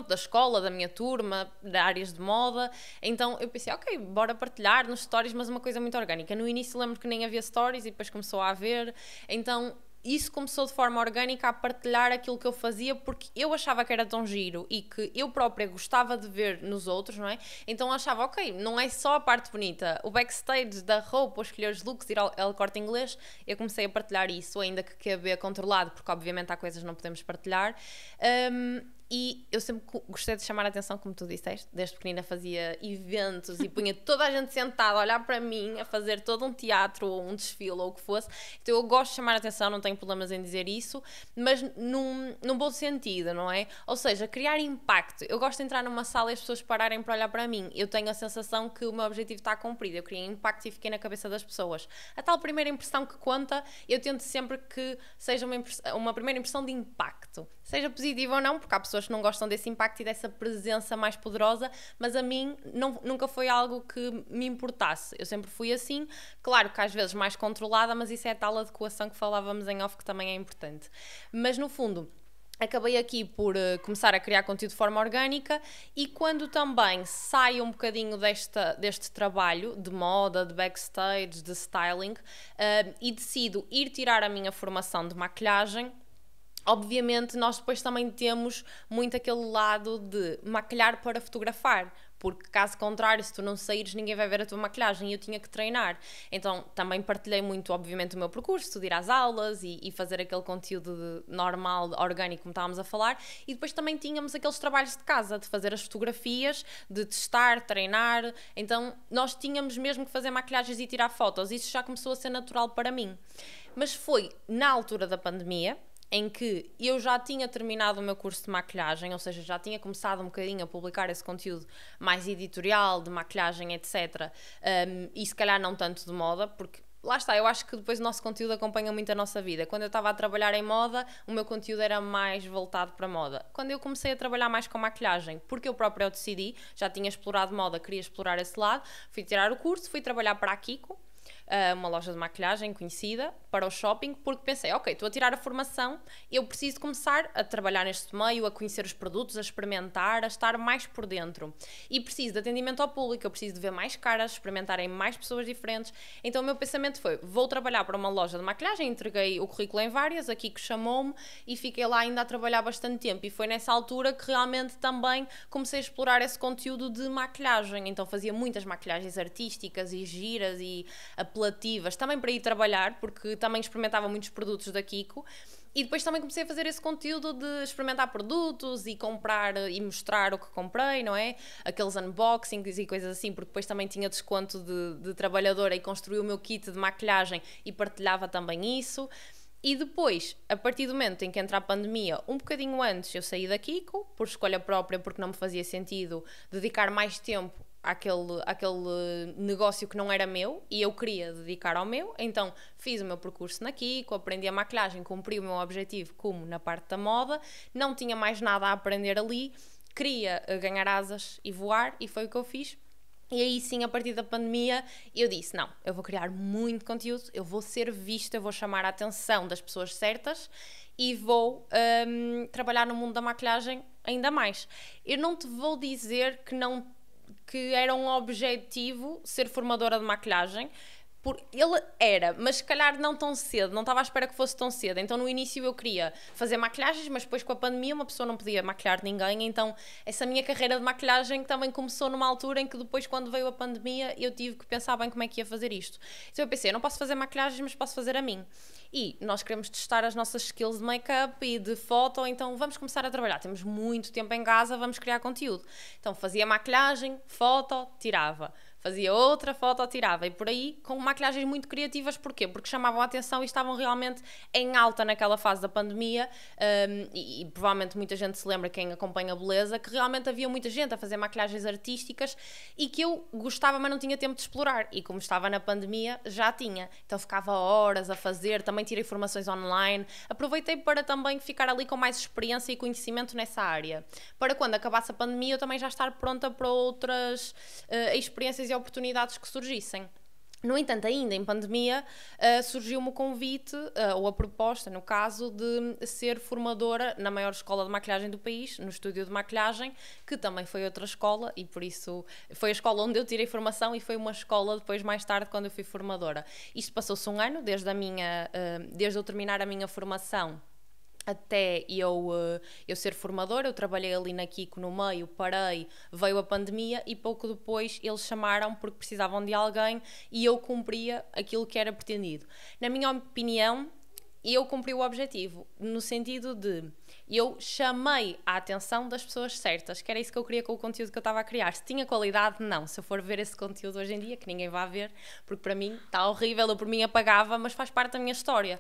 da escola, da minha turma, da áreas de moda, então eu pensei, ok, bora partilhar nos stories, mas uma coisa muito orgânica. No início lembro que nem havia stories e depois começou a haver, então... Isso começou de forma orgânica a partilhar aquilo que eu fazia porque eu achava que era tão giro e que eu própria gostava de ver nos outros, não é? Então achava, ok, não é só a parte bonita, o backstage da roupa, escolher os looks, ir ao Corte Inglês, eu comecei a partilhar isso, ainda que QB controlado, porque obviamente há coisas que não podemos partilhar. E eu sempre gostei de chamar a atenção, como tu disseste, desde pequenina fazia eventos e punha toda a gente sentada a olhar para mim, a fazer todo um teatro ou um desfile ou o que fosse. Então eu gosto de chamar a atenção, não tenho problemas em dizer isso, mas num bom sentido, não é? Ou seja, criar impacto. Eu gosto de entrar numa sala e as pessoas pararem para olhar para mim. Eu tenho a sensação que o meu objetivo está cumprido. Eu criei impacto e fiquei na cabeça das pessoas. A tal primeira impressão que conta, eu tento sempre que seja uma primeira impressão de impacto. Seja positiva ou não, porque há pessoas que não gostam desse impacto e dessa presença mais poderosa, mas a mim nunca foi algo que me importasse. Eu sempre fui assim, claro que às vezes mais controlada, mas isso é a tal adequação que falávamos em off, que também é importante. Mas no fundo, acabei aqui por começar a criar conteúdo de forma orgânica e quando também saio um bocadinho deste trabalho de moda, de backstage, de styling e decido ir tirar a minha formação de maquilhagem. Obviamente nós depois também temos muito aquele lado de maquilhar para fotografar, porque caso contrário, se tu não saíres, ninguém vai ver a tua maquilhagem e eu tinha que treinar. Então também partilhei muito, obviamente, o meu percurso, de ir às aulas e fazer aquele conteúdo normal, orgânico, como estávamos a falar, e depois também tínhamos aqueles trabalhos de casa, de fazer as fotografias, de testar, treinar. Então nós tínhamos mesmo que fazer maquilhagens e tirar fotos. Isso já começou a ser natural para mim. Mas foi na altura da pandemia, em que eu já tinha terminado o meu curso de maquilhagem, ou seja, já tinha começado um bocadinho a publicar esse conteúdo mais editorial, de maquilhagem, etc. E se calhar não tanto de moda, porque lá está, eu acho que depois o nosso conteúdo acompanha muito a nossa vida. Quando eu estava a trabalhar em moda, o meu conteúdo era mais voltado para moda. Quando eu comecei a trabalhar mais com maquilhagem, porque eu própria eu decidi, já tinha explorado moda, queria explorar esse lado, fui tirar o curso, fui trabalhar para a Kiko, uma loja de maquilhagem conhecida, para o shopping, porque pensei, ok, estou a tirar a formação, eu preciso começar a trabalhar neste meio, a conhecer os produtos, a experimentar, a estar mais por dentro. E preciso de atendimento ao público, eu preciso de ver mais caras, experimentarem mais pessoas diferentes. Então o meu pensamento foi, vou trabalhar para uma loja de maquilhagem, entreguei o currículo em várias, aqui que chamou-me, e fiquei lá ainda a trabalhar bastante tempo. E foi nessa altura que realmente também comecei a explorar esse conteúdo de maquilhagem. Então fazia muitas maquilhagens artísticas e giras e apelativas, também para ir trabalhar, porque também experimentava muitos produtos da Kiko. E depois também comecei a fazer esse conteúdo de experimentar produtos e comprar e mostrar o que comprei, não é? Aqueles unboxings e coisas assim, porque depois também tinha desconto de trabalhadora e construí o meu kit de maquilhagem e partilhava também isso. E depois, a partir do momento em que entra a pandemia, um bocadinho antes eu saí da Kiko, por escolha própria, porque não me fazia sentido dedicar mais tempo àquele negócio que não era meu e eu queria dedicar ao meu, então fiz o meu percurso na Kiko, aprendi a maquilhagem, cumpri o meu objetivo como na parte da moda, não tinha mais nada a aprender ali, queria ganhar asas e voar e foi o que eu fiz. E aí sim, a partir da pandemia, eu disse, não, eu vou criar muito conteúdo, eu vou ser vista, eu vou chamar a atenção das pessoas certas e vou trabalhar no mundo da maquilhagem ainda mais. Eu não te vou dizer que era um objetivo ser formadora de maquilhagem, ele era, mas se calhar não tão cedo, não estava à espera que fosse tão cedo. Então no início eu queria fazer maquilhagens, mas depois com a pandemia uma pessoa não podia maquilhar ninguém, então essa minha carreira de maquilhagem também começou numa altura em que depois, quando veio a pandemia, eu tive que pensar bem como é que ia fazer isto. Então eu pensei, eu não posso fazer maquilhagens, mas posso fazer a mim. E nós queremos testar as nossas skills de make-up e de foto, então vamos começar a trabalhar. Temos muito tempo em casa, vamos criar conteúdo. Então fazia maquilhagem, foto, tirava. Fazia outra foto, tirava, e por aí com maquilhagens muito criativas. Porquê? Porque chamavam a atenção e estavam realmente em alta naquela fase da pandemia, e provavelmente muita gente se lembra, quem acompanha a beleza, que realmente havia muita gente a fazer maquilhagens artísticas e que eu gostava, mas não tinha tempo de explorar, e como estava na pandemia já tinha, então ficava horas a fazer, também tirei formações online, aproveitei para também ficar ali com mais experiência e conhecimento nessa área, para quando acabasse a pandemia eu também já estar pronta para outras experiências e oportunidades que surgissem. No entanto, ainda em pandemia, surgiu-me o convite, ou a proposta, no caso, de ser formadora na maior escola de maquilhagem do país, no estúdio de maquilhagem, que também foi outra escola, e por isso foi a escola onde eu tirei formação e foi uma escola depois, mais tarde, quando eu fui formadora. Isto passou-se um ano, desde eu terminar a minha formação até eu ser formadora. Eu trabalhei ali na Kiko no meio, parei, veio a pandemia e pouco depois eles chamaram porque precisavam de alguém e eu cumpria aquilo que era pretendido. Na minha opinião, E eu cumpri o objetivo, no sentido de eu chamei a atenção das pessoas certas, que era isso que eu queria com o conteúdo que eu estava a criar. Se tinha qualidade, não. Se eu for ver esse conteúdo hoje em dia, que ninguém vai ver, porque para mim está horrível, eu por mim apagava, mas faz parte da minha história.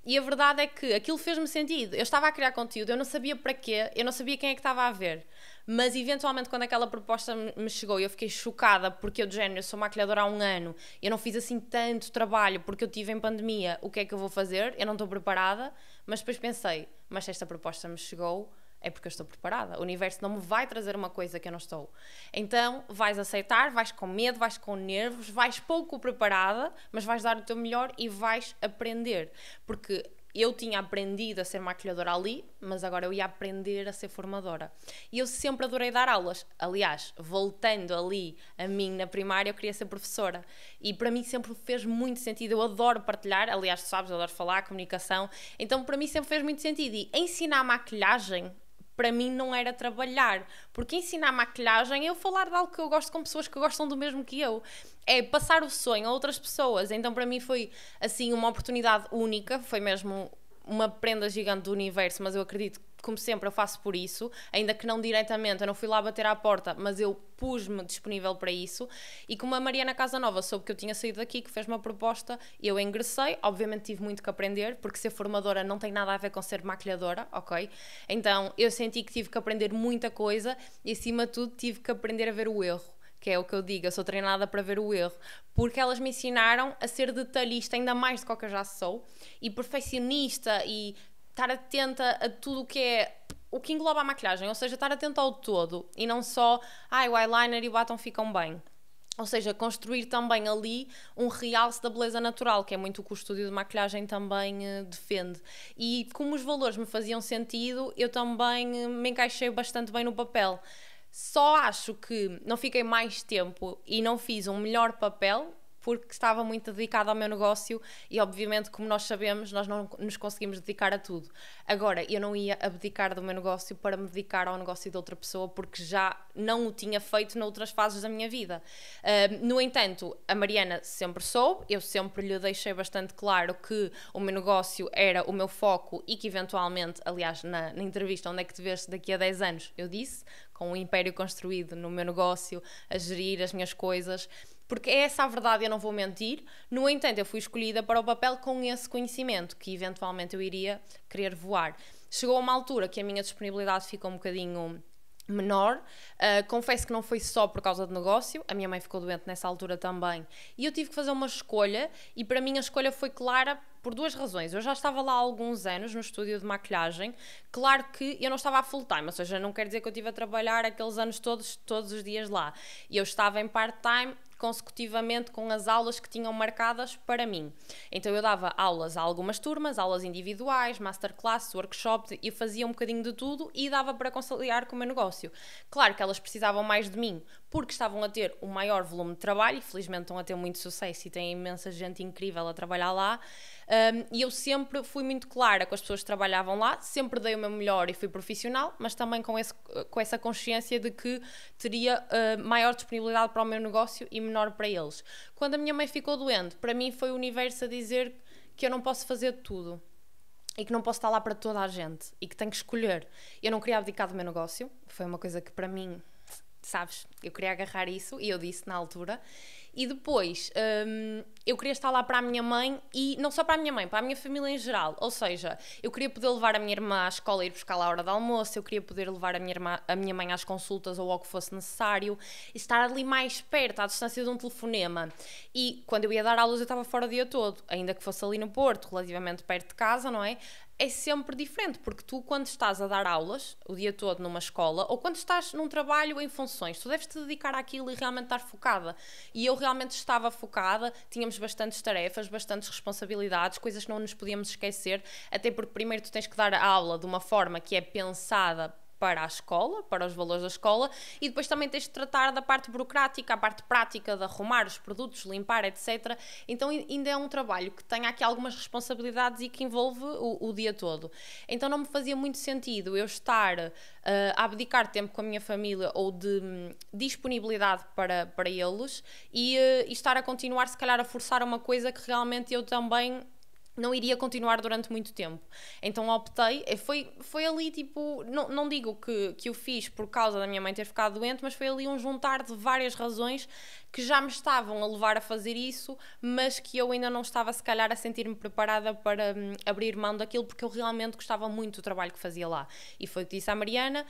E a verdade é que aquilo fez-me sentido. Eu estava a criar conteúdo, eu não sabia para quê, eu não sabia quem é que estava a ver. Mas eventualmente quando aquela proposta me chegou, eu fiquei chocada, porque eu de género, eu sou maquilhadora há 1 ano, eu não fiz assim tanto trabalho porque eu tive em pandemia, o que é que eu vou fazer? Eu não estou preparada, mas depois pensei, mas se esta proposta me chegou, é porque eu estou preparada. O universo não me vai trazer uma coisa que eu não estou. Então vais aceitar, vais com medo, vais com nervos, vais pouco preparada, mas vais dar o teu melhor e vais aprender. Porque eu tinha aprendido a ser maquilhadora ali, mas agora eu ia aprender a ser formadora. E eu sempre adorei dar aulas. Aliás, voltando ali a mim na primária, eu queria ser professora. E para mim sempre fez muito sentido. Eu adoro partilhar. Aliás, tu sabes, eu adoro falar, comunicação. Então para mim sempre fez muito sentido. E ensinar maquilhagem, para mim não era trabalhar, porque ensinar maquilhagem é eu falar de algo que eu gosto com pessoas que gostam do mesmo que eu, é passar o sonho a outras pessoas. Então para mim foi assim uma oportunidade única, foi mesmo uma prenda gigante do universo, mas eu acredito que, como sempre, eu faço por isso, ainda que não diretamente, eu não fui lá bater à porta, mas eu pus-me disponível para isso. E como a Mariana Casanova soube que eu tinha saído daqui, que fez uma proposta, eu ingressei. Obviamente tive muito que aprender, porque ser formadora não tem nada a ver com ser maquilhadora, ok? Então eu senti que tive que aprender muita coisa e, acima de tudo, tive que aprender a ver o erro, que é o que eu digo, eu sou treinada para ver o erro, porque elas me ensinaram a ser detalhista ainda mais do que eu já sou, e perfeccionista, e estar atenta a tudo o que é, o que engloba a maquilhagem, ou seja, estar atenta ao todo, e não só, o eyeliner e o batom ficam bem. Ou seja, construir também ali um realce da beleza natural, que é muito o que o estúdio de maquilhagem também defende. E como os valores me faziam sentido, eu também me encaixei bastante bem no papel. Só acho que não fiquei mais tempo e não fiz um melhor papel porque estava muito dedicada ao meu negócio e, obviamente, como nós sabemos, nós não nos conseguimos dedicar a tudo. Agora, eu não ia abdicar do meu negócio para me dedicar ao negócio de outra pessoa porque já não o tinha feito noutras fases da minha vida. No entanto, a Mariana sempre soube, eu sempre lhe deixei bastante claro que o meu negócio era o meu foco e que, eventualmente, aliás, na entrevista Onde é que te vês daqui a 10 anos, eu disse, com um império construído no meu negócio, a gerir as minhas coisas, porque é essa a verdade, eu não vou mentir. No entanto, eu fui escolhida para o papel com esse conhecimento, que eventualmente eu iria querer voar. Chegou a uma altura que a minha disponibilidade ficou um bocadinho menor. Confesso que não foi só por causa do negócio, a minha mãe ficou doente nessa altura também, e eu tive que fazer uma escolha, e para mim a escolha foi clara por 2 razões. Eu já estava lá há alguns anos no estúdio de maquilhagem, claro que eu não estava a full time, ou seja, não quer dizer que eu estive a trabalhar aqueles anos todos os dias lá, e eu estava em part-time consecutivamente com as aulas que tinham marcadas para mim. Então eu dava aulas a algumas turmas, aulas individuais, masterclass, workshops, e fazia um bocadinho de tudo e dava para conciliar com o meu negócio. Claro que elas precisavam mais de mim porque estavam a ter um maior volume de trabalho e felizmente estão a ter muito sucesso e têm imensa gente incrível a trabalhar lá. E eu sempre fui muito clara com as pessoas que trabalhavam lá, sempre dei o meu melhor e fui profissional, mas também com essa consciência de que teria maior disponibilidade para o meu negócio e menor para eles. Quando a minha mãe ficou doente, para mim foi o universo a dizer que eu não posso fazer tudo e que não posso estar lá para toda a gente e que tenho que escolher. Eu não queria abdicar do meu negócio, foi uma coisa que para mim, sabes, eu queria agarrar isso e eu disse na altura. E depois eu queria estar lá para a minha mãe e não só para a minha mãe, para a minha família em geral. Ou seja, eu queria poder levar a minha irmã à escola e ir buscar lá à hora do almoço, eu queria poder levar a minha mãe às consultas ou ao que fosse necessário e estar ali mais perto, à distância de um telefonema. E quando eu ia dar aulas eu estava fora o dia todo, ainda que fosse ali no Porto, relativamente perto de casa, não é? É sempre diferente, porque tu quando estás a dar aulas o dia todo numa escola ou quando estás num trabalho em funções, tu deves te dedicar àquilo e realmente estar focada. E eu realmente estava focada, tínhamos bastantes tarefas, bastantes responsabilidades, coisas que não nos podíamos esquecer, até porque primeiro tu tens que dar a aula de uma forma que é pensada para a escola, para os valores da escola, e depois também tens de tratar da parte burocrática, a parte prática de arrumar os produtos, limpar, etc. Então ainda é um trabalho que tem aqui algumas responsabilidades e que envolve o dia todo. Então não me fazia muito sentido eu estar a abdicar tempo com a minha família ou de disponibilidade para eles e estar a continuar, se calhar, a forçar uma coisa que realmente eu também não iria continuar durante muito tempo. Então optei, foi ali tipo, não digo que o fiz por causa da minha mãe ter ficado doente, mas foi ali um juntar de várias razões que já me estavam a levar a fazer isso, mas que eu ainda não estava se calhar a sentir-me preparada para abrir mão daquilo, porque eu realmente gostava muito do trabalho que fazia lá. E foi o que disse à Mariana,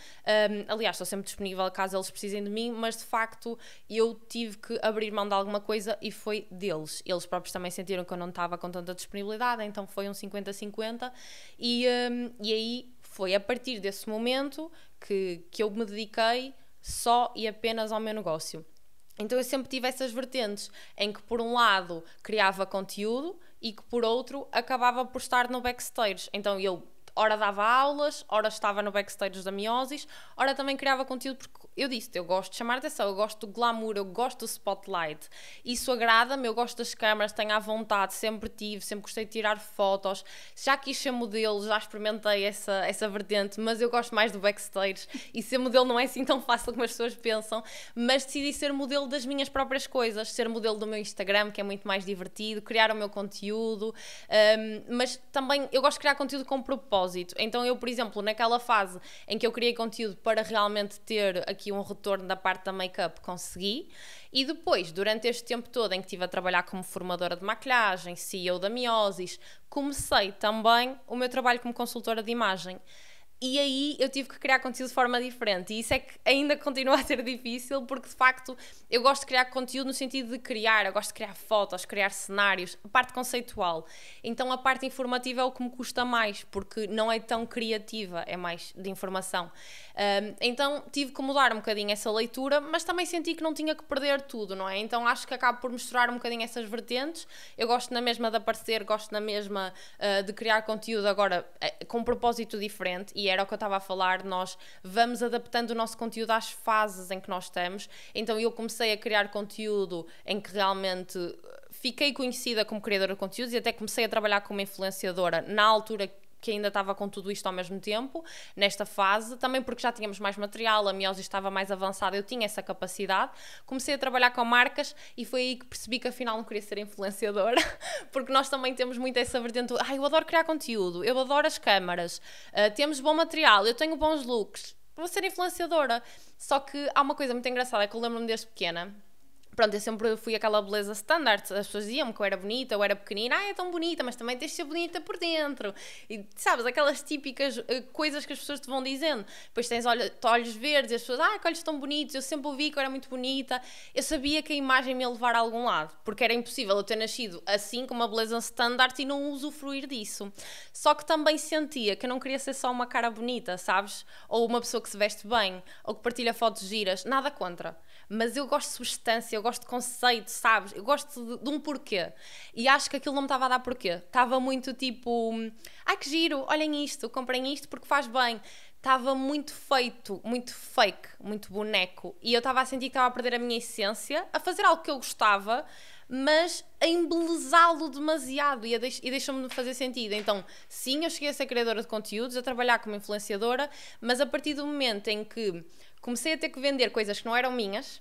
aliás, estou sempre disponível caso eles precisem de mim, mas de facto eu tive que abrir mão de alguma coisa e foi deles. Eles próprios também sentiram que eu não estava com tanta disponibilidade, então foi um 50-50 e aí foi a partir desse momento que eu me dediquei só e apenas ao meu negócio. Então eu sempre tive essas vertentes em que por um lado criava conteúdo e que por outro acabava por estar no backstage. Então eu ora dava aulas, ora estava no backstage da Miosis, ora também criava conteúdo porque eu disse-te, eu gosto de chamar a atenção, eu gosto do glamour, eu gosto do spotlight. Isso agrada-me, eu gosto das câmaras, tenho à vontade, sempre tive, sempre gostei de tirar fotos. Já quis ser modelo, já experimentei essa vertente, mas eu gosto mais do backstage. E ser modelo não é assim tão fácil como as pessoas pensam, mas decidi ser modelo das minhas próprias coisas, ser modelo do meu Instagram, que é muito mais divertido, criar o meu conteúdo, mas também eu gosto de criar conteúdo com propósito. Então eu, por exemplo, naquela fase em que eu criei conteúdo para realmente ter aqui um retorno da parte da make-up, consegui. E depois, durante este tempo todo em que estive a trabalhar como formadora de maquilhagem, CEO da Miosis, comecei também o meu trabalho como consultora de imagem. E aí eu tive que criar conteúdo de forma diferente, e isso é que ainda continua a ser difícil, porque de facto eu gosto de criar conteúdo no sentido de criar, eu gosto de criar fotos, criar cenários, a parte conceitual. Então a parte informativa é o que me custa mais, porque não é tão criativa, é mais de informação. Então tive que mudar um bocadinho essa leitura, mas também senti que não tinha que perder tudo, não é? Então acho que acabo por misturar um bocadinho essas vertentes. Eu gosto na mesma de aparecer, gosto na mesma de criar conteúdo agora com um propósito diferente, e era o que eu estava a falar, nós vamos adaptando o nosso conteúdo às fases em que nós estamos. Então eu comecei a criar conteúdo em que realmente fiquei conhecida como criadora de conteúdos e até comecei a trabalhar como influenciadora na altura que ainda estava com tudo isto ao mesmo tempo, nesta fase, também porque já tínhamos mais material, a Miosis estava mais avançada, eu tinha essa capacidade, comecei a trabalhar com marcas e foi aí que percebi que afinal não queria ser influenciadora, porque nós também temos muito essa vertente, eu adoro criar conteúdo, eu adoro as câmaras, temos bom material, eu tenho bons looks, vou ser influenciadora. Só que há uma coisa muito engraçada que eu lembro-me desde pequena. Pronto, eu sempre fui aquela beleza standard, as pessoas diziam-me que eu era bonita, eu era pequenina, é tão bonita, mas também tens de ser bonita por dentro. E sabes, aquelas típicas coisas que as pessoas te vão dizendo. Depois tens olhos verdes e as pessoas, que olhos tão bonitos, eu sempre ouvi que eu era muito bonita. Eu sabia que a imagem me ia levar a algum lado, porque era impossível eu ter nascido assim, com uma beleza standard e não usufruir disso. Só que também sentia que eu não queria ser só uma cara bonita, sabes? Ou uma pessoa que se veste bem, ou que partilha fotos giras, nada contra. Mas eu gosto de substância, eu gosto de conceito, sabes? Eu gosto de um porquê. E acho que aquilo não me estava a dar porquê. Estava muito tipo, que giro, olhem isto, comprem isto porque faz bem. Estava muito feito, muito fake, muito boneco. E eu estava a sentir que estava a perder a minha essência, a fazer algo que eu gostava, mas a embelezá-lo demasiado e deixou-me fazer sentido. Então, sim, eu cheguei a ser criadora de conteúdos, a trabalhar como influenciadora, mas a partir do momento em que comecei a ter que vender coisas que não eram minhas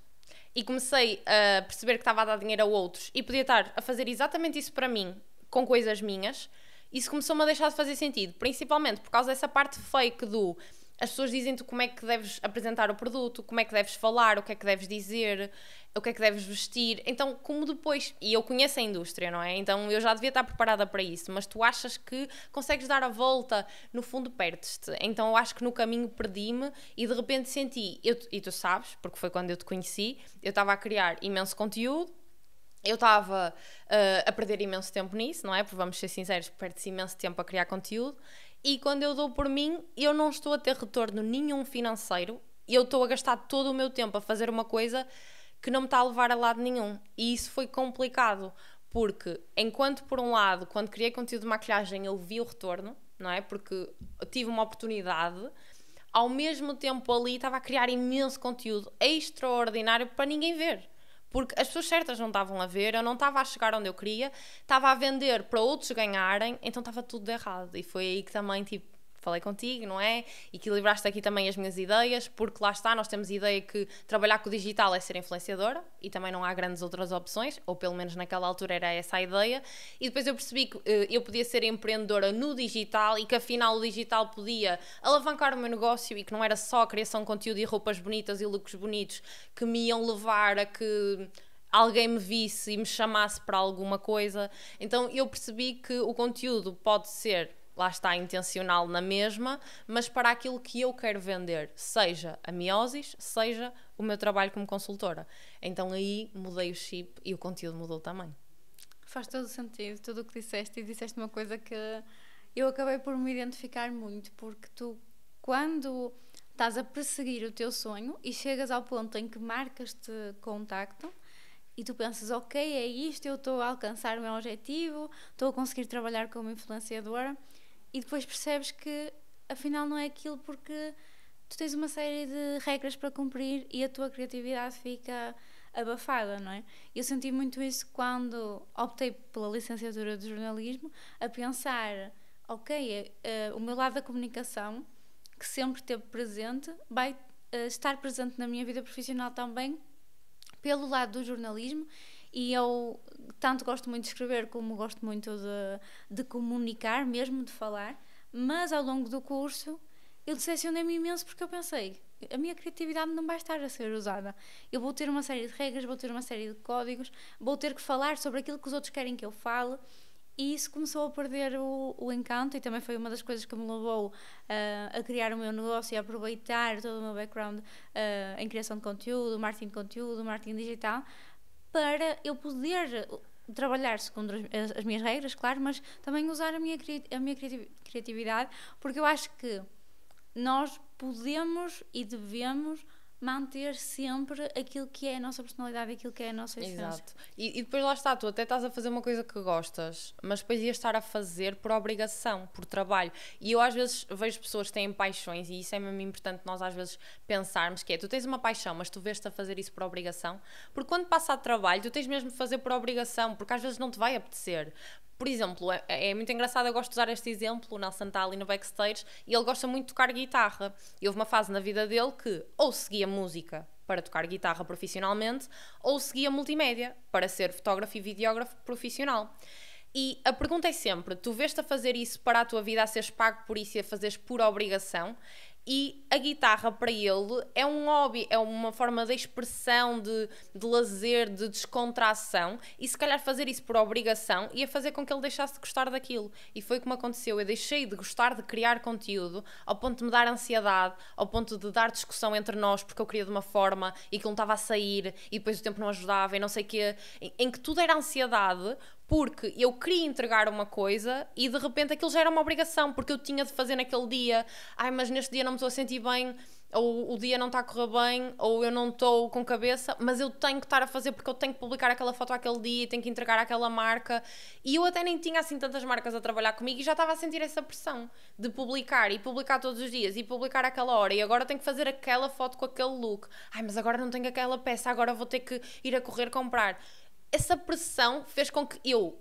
e comecei a perceber que estava a dar dinheiro a outros e podia estar a fazer exatamente isso para mim, com coisas minhas, isso começou-me a deixar de fazer sentido, principalmente por causa dessa parte fake do... As pessoas dizem-te como é que deves apresentar o produto, como é que deves falar, o que é que deves dizer, o que é que deves vestir. Então, como depois... E eu conheço a indústria, não é? Então, eu já devia estar preparada para isso, mas tu achas que consegues dar a volta, no fundo perdes-te. Então, eu acho que no caminho perdi-me e de repente senti... E tu sabes, porque foi quando eu te conheci, eu estava a criar imenso conteúdo, eu estava a perder imenso tempo nisso, não é? Porque vamos ser sinceros, perde-se imenso tempo a criar conteúdo. E quando eu dou por mim, eu não estou a ter retorno nenhum financeiro. Eu estou a gastar todo o meu tempo a fazer uma coisa que não me está a levar a lado nenhum. E isso foi complicado, porque enquanto por um lado, quando criei conteúdo de maquilhagem, eu vi o retorno, não é? Porque eu tive uma oportunidade, ao mesmo tempo ali estava a criar imenso conteúdo extraordinário para ninguém ver. Porque as pessoas certas não estavam a ver, eu não estava a chegar onde eu queria, estava a vender para outros ganharem, então estava tudo errado. E foi aí que também, falei contigo, não é? Equilibraste aqui também as minhas ideias, porque lá está, nós temos a ideia que trabalhar com o digital é ser influenciadora e também não há grandes outras opções, ou pelo menos naquela altura era essa a ideia, e depois eu percebi que eu podia ser empreendedora no digital e que afinal o digital podia alavancar o meu negócio e que não era só a criação de conteúdo e roupas bonitas e looks bonitos que me iam levar a que alguém me visse e me chamasse para alguma coisa. Então eu percebi que o conteúdo pode ser, lá está, intencional na mesma, mas para aquilo que eu quero vender, seja a Miosis, seja o meu trabalho como consultora. Então aí mudei o chip e o conteúdo mudou também. Faz todo o sentido, tudo o que disseste, e disseste uma coisa que eu acabei por me identificar muito, porque tu, quando estás a perseguir o teu sonho e chegas ao ponto em que marcas-te contacto, e tu pensas, ok, é isto, eu estou a alcançar o meu objetivo, estou a conseguir trabalhar como influenciadora, e depois percebes que afinal não é aquilo, porque tu tens uma série de regras para cumprir e a tua criatividade fica abafada, não é? Eu senti muito isso quando optei pela licenciatura de jornalismo, a pensar, ok, o meu lado da comunicação, que sempre esteve presente, vai estar presente na minha vida profissional também, pelo lado do jornalismo, e eu tanto gosto muito de escrever como gosto muito de comunicar, mesmo de falar, mas ao longo do curso eu decepcionei-me imenso, porque eu pensei, a minha criatividade não vai estar a ser usada, eu vou ter uma série de regras, vou ter uma série de códigos, vou ter que falar sobre aquilo que os outros querem que eu fale, e isso começou a perder o encanto, e também foi uma das coisas que me levou a criar o meu negócio e a aproveitar todo o meu background em criação de conteúdo, marketing de conteúdo, marketing digital, para eu poder trabalhar segundo as minhas regras, claro, mas também usar a minha criatividade, porque eu acho que nós podemos e devemos manter sempre aquilo que é a nossa personalidade, aquilo que é a nossa essência. Exato. E depois lá está, tu até estás a fazer uma coisa que gostas, mas depois ias estar a fazer por obrigação, por trabalho. E eu às vezes vejo pessoas que têm paixões, e isso é mesmo importante nós às vezes pensarmos, que é, tu tens uma paixão, mas tu vês-te a fazer isso por obrigação, porque quando passa a trabalho, tu tens mesmo de fazer por obrigação, porque às vezes não te vai apetecer. Por exemplo, é muito engraçado, eu gosto de usar este exemplo, o Nelson está ali no backstage e ele gosta muito de tocar guitarra. E houve uma fase na vida dele que ou seguia música para tocar guitarra profissionalmente, ou seguia multimédia para ser fotógrafo e videógrafo profissional. E a pergunta é sempre, tu vês-te a fazer isso para a tua vida, a seres pago por isso e a fazeres por obrigação? E a guitarra para ele é um hobby, é uma forma de expressão, de lazer, de descontração, e se calhar fazer isso por obrigação ia fazer com que ele deixasse de gostar daquilo. E foi como aconteceu, eu deixei de gostar de criar conteúdo ao ponto de me dar ansiedade, ao ponto de dar discussão entre nós porque eu queria de uma forma e que não estava a sair e depois o tempo não ajudava e não sei o quê, em que tudo era ansiedade, porque eu queria entregar uma coisa e de repente aquilo já era uma obrigação, porque eu tinha de fazer naquele dia. Ai, mas neste dia não me estou a sentir bem, ou o dia não está a correr bem, ou eu não estou com cabeça, mas eu tenho que estar a fazer porque eu tenho que publicar aquela foto aquele dia e tenho que entregar aquela marca. E eu até nem tinha assim tantas marcas a trabalhar comigo e já estava a sentir essa pressão de publicar, e publicar todos os dias, e publicar aquela hora, e agora tenho que fazer aquela foto com aquele look. Ai, mas agora não tenho aquela peça, agora vou ter que ir a correr comprar. Essa pressão fez com que eu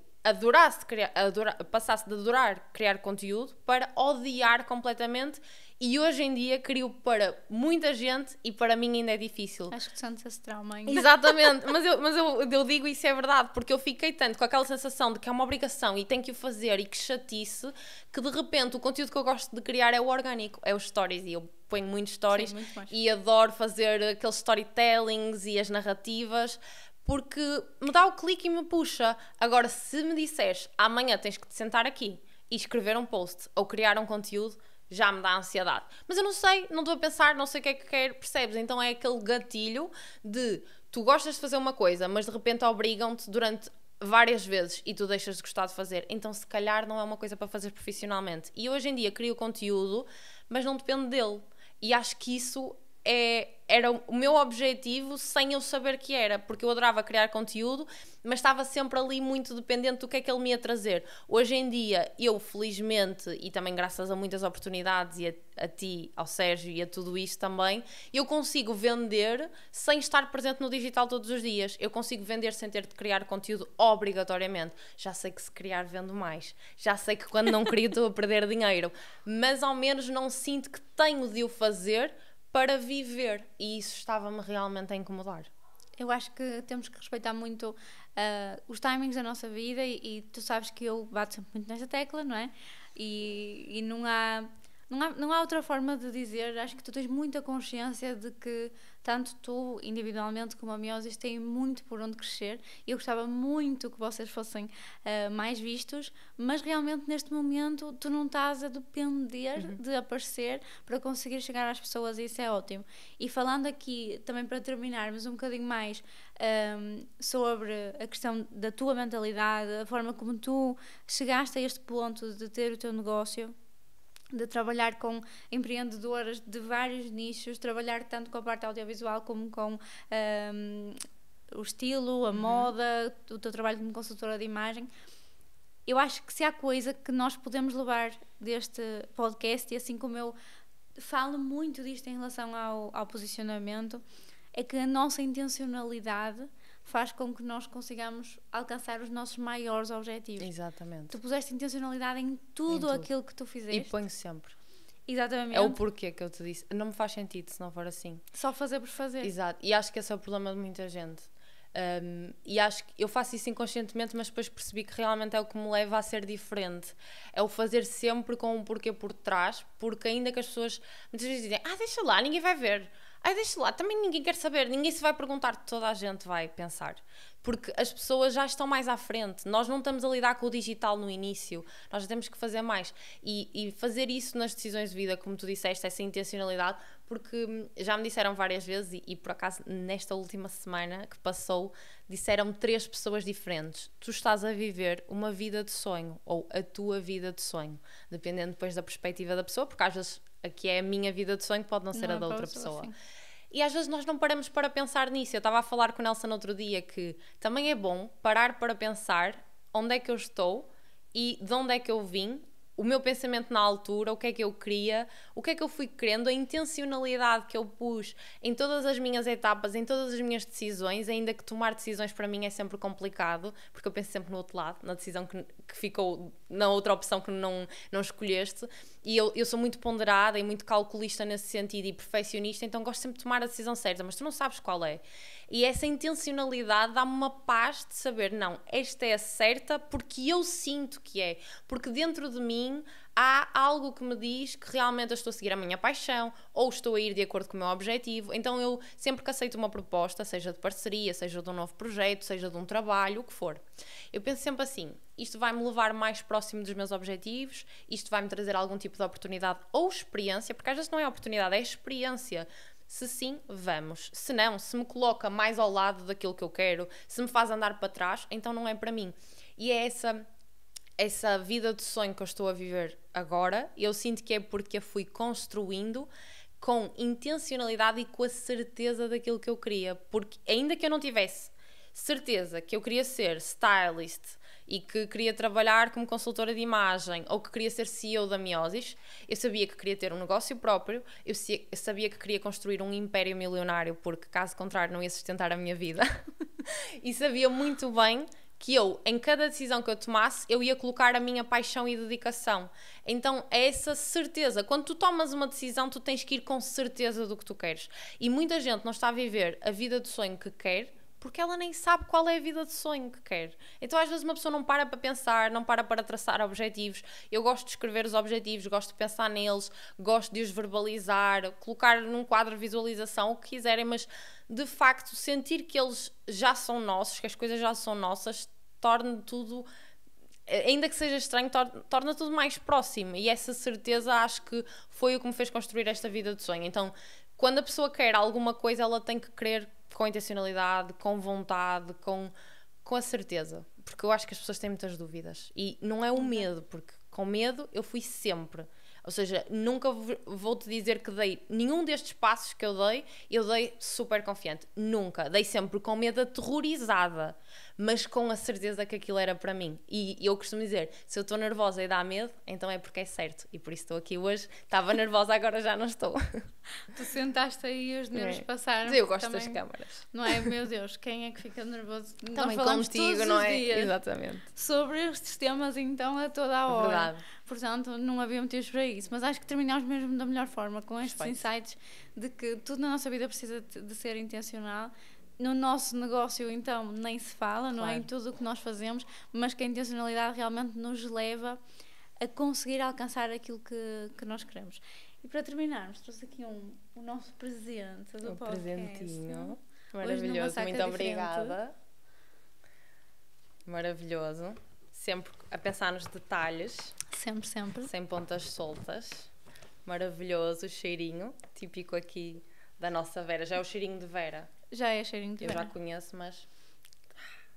passasse de adorar criar conteúdo para odiar completamente, e hoje em dia crio para muita gente e para mim ainda é difícil. Acho que tu sentes esse trauma ainda. Exatamente, mas eu digo isso é verdade, porque eu fiquei tanto com aquela sensação de que é uma obrigação e tenho que o fazer e que chatice, que de repente o conteúdo que eu gosto de criar é o orgânico, é os stories, e eu ponho muitos stories. Sim, muito e adoro fazer aqueles storytellings e as narrativas, porque me dá o clique e me puxa. Agora, se me disseres amanhã tens que te sentar aqui e escrever um post ou criar um conteúdo, já me dá ansiedade. Mas eu não sei, não estou a pensar, não sei o que é que quero, percebes? Então é aquele gatilho de tu gostas de fazer uma coisa, mas de repente obrigam-te durante várias vezes e tu deixas de gostar de fazer. Então se calhar não é uma coisa para fazer profissionalmente. E hoje em dia crio conteúdo, mas não depende dele. E acho que isso é era o meu objetivo sem eu saber que era, porque eu adorava criar conteúdo, mas estava sempre ali muito dependente do que é que ele me ia trazer. Hoje em dia, eu felizmente, e também graças a muitas oportunidades, e a ti, ao Sérgio e a tudo isto também, eu consigo vender sem estar presente no digital todos os dias. Eu consigo vender sem ter de criar conteúdo obrigatoriamente. Já sei que se criar vendo mais. Já sei que quando não crio estou a perder dinheiro. Mas ao menos não sinto que tenho de o fazer para viver. E isso estava-me realmente a incomodar. Eu acho que temos que respeitar muito os timings da nossa vida e tu sabes que eu bato sempre muito nesta tecla, não é? E não há outra forma de dizer. Acho que tu tens muita consciência de que tanto tu individualmente como a Miosis têm muito por onde crescer. Eu gostava muito que vocês fossem mais vistos, mas realmente neste momento tu não estás a depender de aparecer para conseguir chegar às pessoas e isso é ótimo. E falando aqui, também para terminarmos um bocadinho mais sobre a questão da tua mentalidade, a forma como tu chegaste a este ponto de ter o teu negócio, de trabalhar com empreendedoras de vários nichos, trabalhar tanto com a parte audiovisual como com o estilo, a moda, o teu trabalho como consultora de imagem. Eu acho que se há coisa que nós podemos levar deste podcast, e assim como eu falo muito disto em relação ao posicionamento, é que a nossa intencionalidade faz com que nós consigamos alcançar os nossos maiores objetivos. Exatamente. Tu puseste intencionalidade em tudo aquilo que tu fizeste. E ponho sempre. Exatamente. É o porquê que eu te disse. Não me faz sentido se não for assim. Só fazer por fazer. Exato. E acho que esse é o problema de muita gente. E acho que eu faço isso inconscientemente, mas depois percebi que realmente é o que me leva a ser diferente. É o fazer sempre com um porquê por trás, porque ainda que as pessoas muitas vezes dizem, deixa lá, ninguém vai ver. Deixa lá, também ninguém quer saber, ninguém se vai perguntar, toda a gente vai pensar. Porque as pessoas já estão mais à frente. Nós não estamos a lidar com o digital no início, nós já temos que fazer mais. E fazer isso nas decisões de vida, como tu disseste, essa intencionalidade, porque já me disseram várias vezes, e por acaso nesta última semana que passou, disseram-me 3 pessoas diferentes. Tu estás a viver uma vida de sonho, ou a tua vida de sonho, dependendo depois da perspectiva da pessoa, porque às vezes aqui é a minha vida de sonho, pode não ser a da outra pessoa. Assim. E às vezes nós não paramos para pensar nisso. Eu estava a falar com o Nelson no outro dia que também é bom parar para pensar onde é que eu estou e de onde é que eu vim, o meu pensamento na altura, o que é que eu queria, o que é que eu fui querendo, a intencionalidade que eu pus em todas as minhas etapas, em todas as minhas decisões, ainda que tomar decisões para mim é sempre complicado, porque eu penso sempre no outro lado, na decisão que ficou, na outra opção que não escolheste, e eu sou muito ponderada e muito calculista nesse sentido e perfeccionista, então gosto sempre de tomar a decisão certa, mas tu não sabes qual é. E essa intencionalidade dá-me uma paz de saber, não, esta é a certa porque eu sinto que é, porque dentro de mim há algo que me diz que realmente eu estou a seguir a minha paixão ou estou a ir de acordo com o meu objetivo. Então eu sempre que aceito uma proposta, seja de parceria, seja de um novo projeto, seja de um trabalho, o que for, eu penso sempre assim, isto vai-me levar mais próximo dos meus objetivos, isto vai-me trazer algum tipo de oportunidade ou experiência, porque às vezes não é oportunidade, é experiência. Se sim, vamos. Se não, se me coloca mais ao lado daquilo que eu quero, se me faz andar para trás, então não é para mim. E é essa vida de sonho que eu estou a viver agora, eu sinto que é porque a fui construindo com intencionalidade e com a certeza daquilo que eu queria. Porque ainda que eu não tivesse certeza que eu queria ser stylist e que queria trabalhar como consultora de imagem ou que queria ser CEO da Miosis, eu sabia que queria ter um negócio próprio, eu sabia que queria construir um império milionário, porque caso contrário não ia sustentar a minha vida e sabia muito bem que eu, em cada decisão que eu tomasse, eu ia colocar a minha paixão e dedicação. Então é essa certeza, quando tu tomas uma decisão tu tens que ir com certeza do que tu queres, e muita gente não está a viver a vida de sonho que quer porque ela nem sabe qual é a vida de sonho que quer. Então às vezes uma pessoa não para pensar, não para traçar objetivos. Eu gosto de escrever os objetivos, gosto de pensar neles, gosto de os verbalizar, colocar num quadro de visualização, o que quiserem, mas de facto sentir que eles já são nossos, que as coisas já são nossas, torna tudo, ainda que seja estranho, torna tudo mais próximo, e essa certeza acho que foi o que me fez construir esta vida de sonho. Então quando a pessoa quer alguma coisa, ela tem que querer com intencionalidade, com vontade, com a certeza, porque eu acho que as pessoas têm muitas dúvidas e não é o medo, porque com medo eu fui sempre, Ou seja, nunca vou-te dizer que dei nenhum destes passos que eu dei super confiante. Nunca. Dei sempre com medo, aterrorizada, mas com a certeza que aquilo era para mim. E eu costumo dizer, se eu estou nervosa e dá medo, então é porque é certo. E por isso estou aqui hoje. Estava nervosa, agora já não estou. Tu sentaste aí e os nervos passaram. Eu gosto também, das câmaras. Não é? Meu Deus, quem é que fica nervoso? Também nós falamos contigo, todos não os é? dias Exatamente. sobre estes temas, então, a toda a hora. Verdade. Portanto, não havia motivos para isso. Mas acho que terminamos mesmo da melhor forma, com estes insights de que tudo na nossa vida precisa de ser intencional. No nosso negócio, então, nem se fala, não é? Em tudo o que nós fazemos, mas que a intencionalidade realmente nos leva a conseguir alcançar aquilo que nós queremos. E para terminarmos, trouxe aqui o nosso presente do podcast. Presentinho. Maravilhoso, muito obrigada. Maravilhoso. Sempre a pensar nos detalhes. Sempre, sempre. Sem pontas soltas. Maravilhoso, cheirinho. Típico aqui da nossa Vera. Já é o cheirinho de Vera. Já é cheirinho de Vera. Eu já conheço, mas...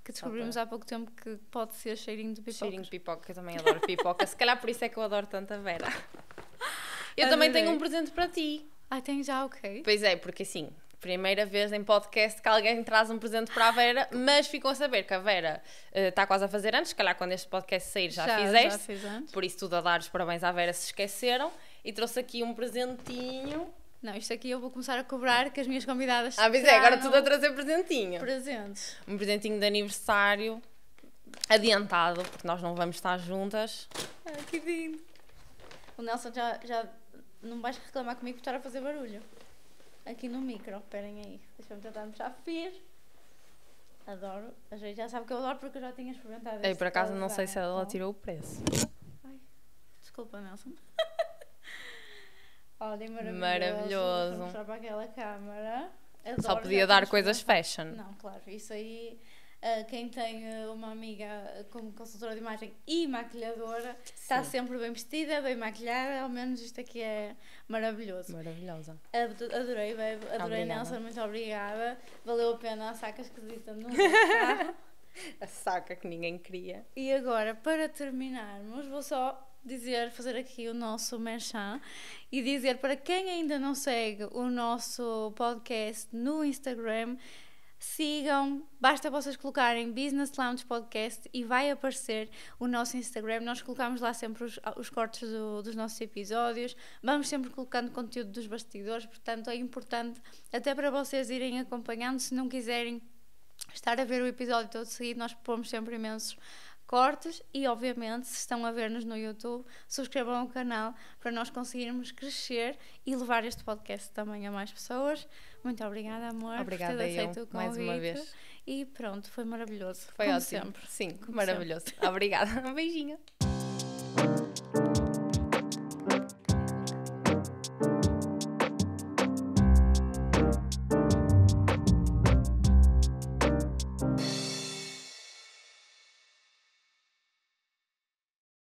Que descobrimos há pouco tempo que pode ser cheirinho de pipoca. Cheirinho de pipoca, eu também adoro pipoca. Se calhar por isso é que eu adoro tanto a Vera. Eu também tenho um presente para ti. Ah, tem já, ok. Pois é, porque assim... Primeira vez em podcast que alguém traz um presente para a Vera, mas ficam a saber que a Vera está quase a fazer anos, se calhar quando este podcast sair já fizeste. Já fiz antes. Por isso tudo a dar os parabéns à Vera se esqueceram. E trouxe aqui um presentinho. Não, isto aqui eu vou começar a cobrar, que as minhas convidadas pois é, agora tudo a trazer presentinho. Presentes. Um presentinho de aniversário, adiantado, porque nós não vamos estar juntas. Ai, que lindo. O Nelson já não vais reclamar comigo por estar a fazer barulho. Aqui no micro, esperem aí. Deixa-me tentar mostrar. Fiz. Adoro. A gente já sabe que eu adoro porque eu já tinha experimentado. Ei, por acaso não sei se ela tirou o preço. Ai, desculpa, Nelson. Olhem, maravilhoso. Vou mostrar para aquela câmara. Adoro, só podia dar coisas fashion. Não, claro. Isso aí, quem tem uma amiga como consultora de imagem e maquilhadora, está sempre bem vestida, bem maquilhada. Ao menos isto aqui é maravilhoso. Maravilhosa. Adorei, babe. Adorei, obrigada. Nelson. Muito obrigada. Valeu a pena a saca esquisita no carro. A saca que ninguém queria. E agora, para terminarmos, vou só fazer aqui o nosso merchan e dizer para quem ainda não segue o nosso podcast no Instagram, sigam, basta vocês colocarem Business Lounge Podcast e vai aparecer o nosso Instagram. Nós colocamos lá sempre os cortes dos nossos episódios, vamos sempre colocando conteúdo dos bastidores, portanto é importante até para vocês irem acompanhando. Se não quiserem estar a ver o episódio todo seguido, nós pomos sempre imensos cortes e, obviamente, se estão a ver-nos no YouTube, subscrevam o canal para nós conseguirmos crescer e levar este podcast também a mais pessoas. Muito obrigada, amor, obrigada por ter aceito o convite. Mais uma vez. E pronto, foi maravilhoso. Foi como ótimo. Sempre. Sim, como maravilhoso. Sempre. Obrigada. Um beijinho.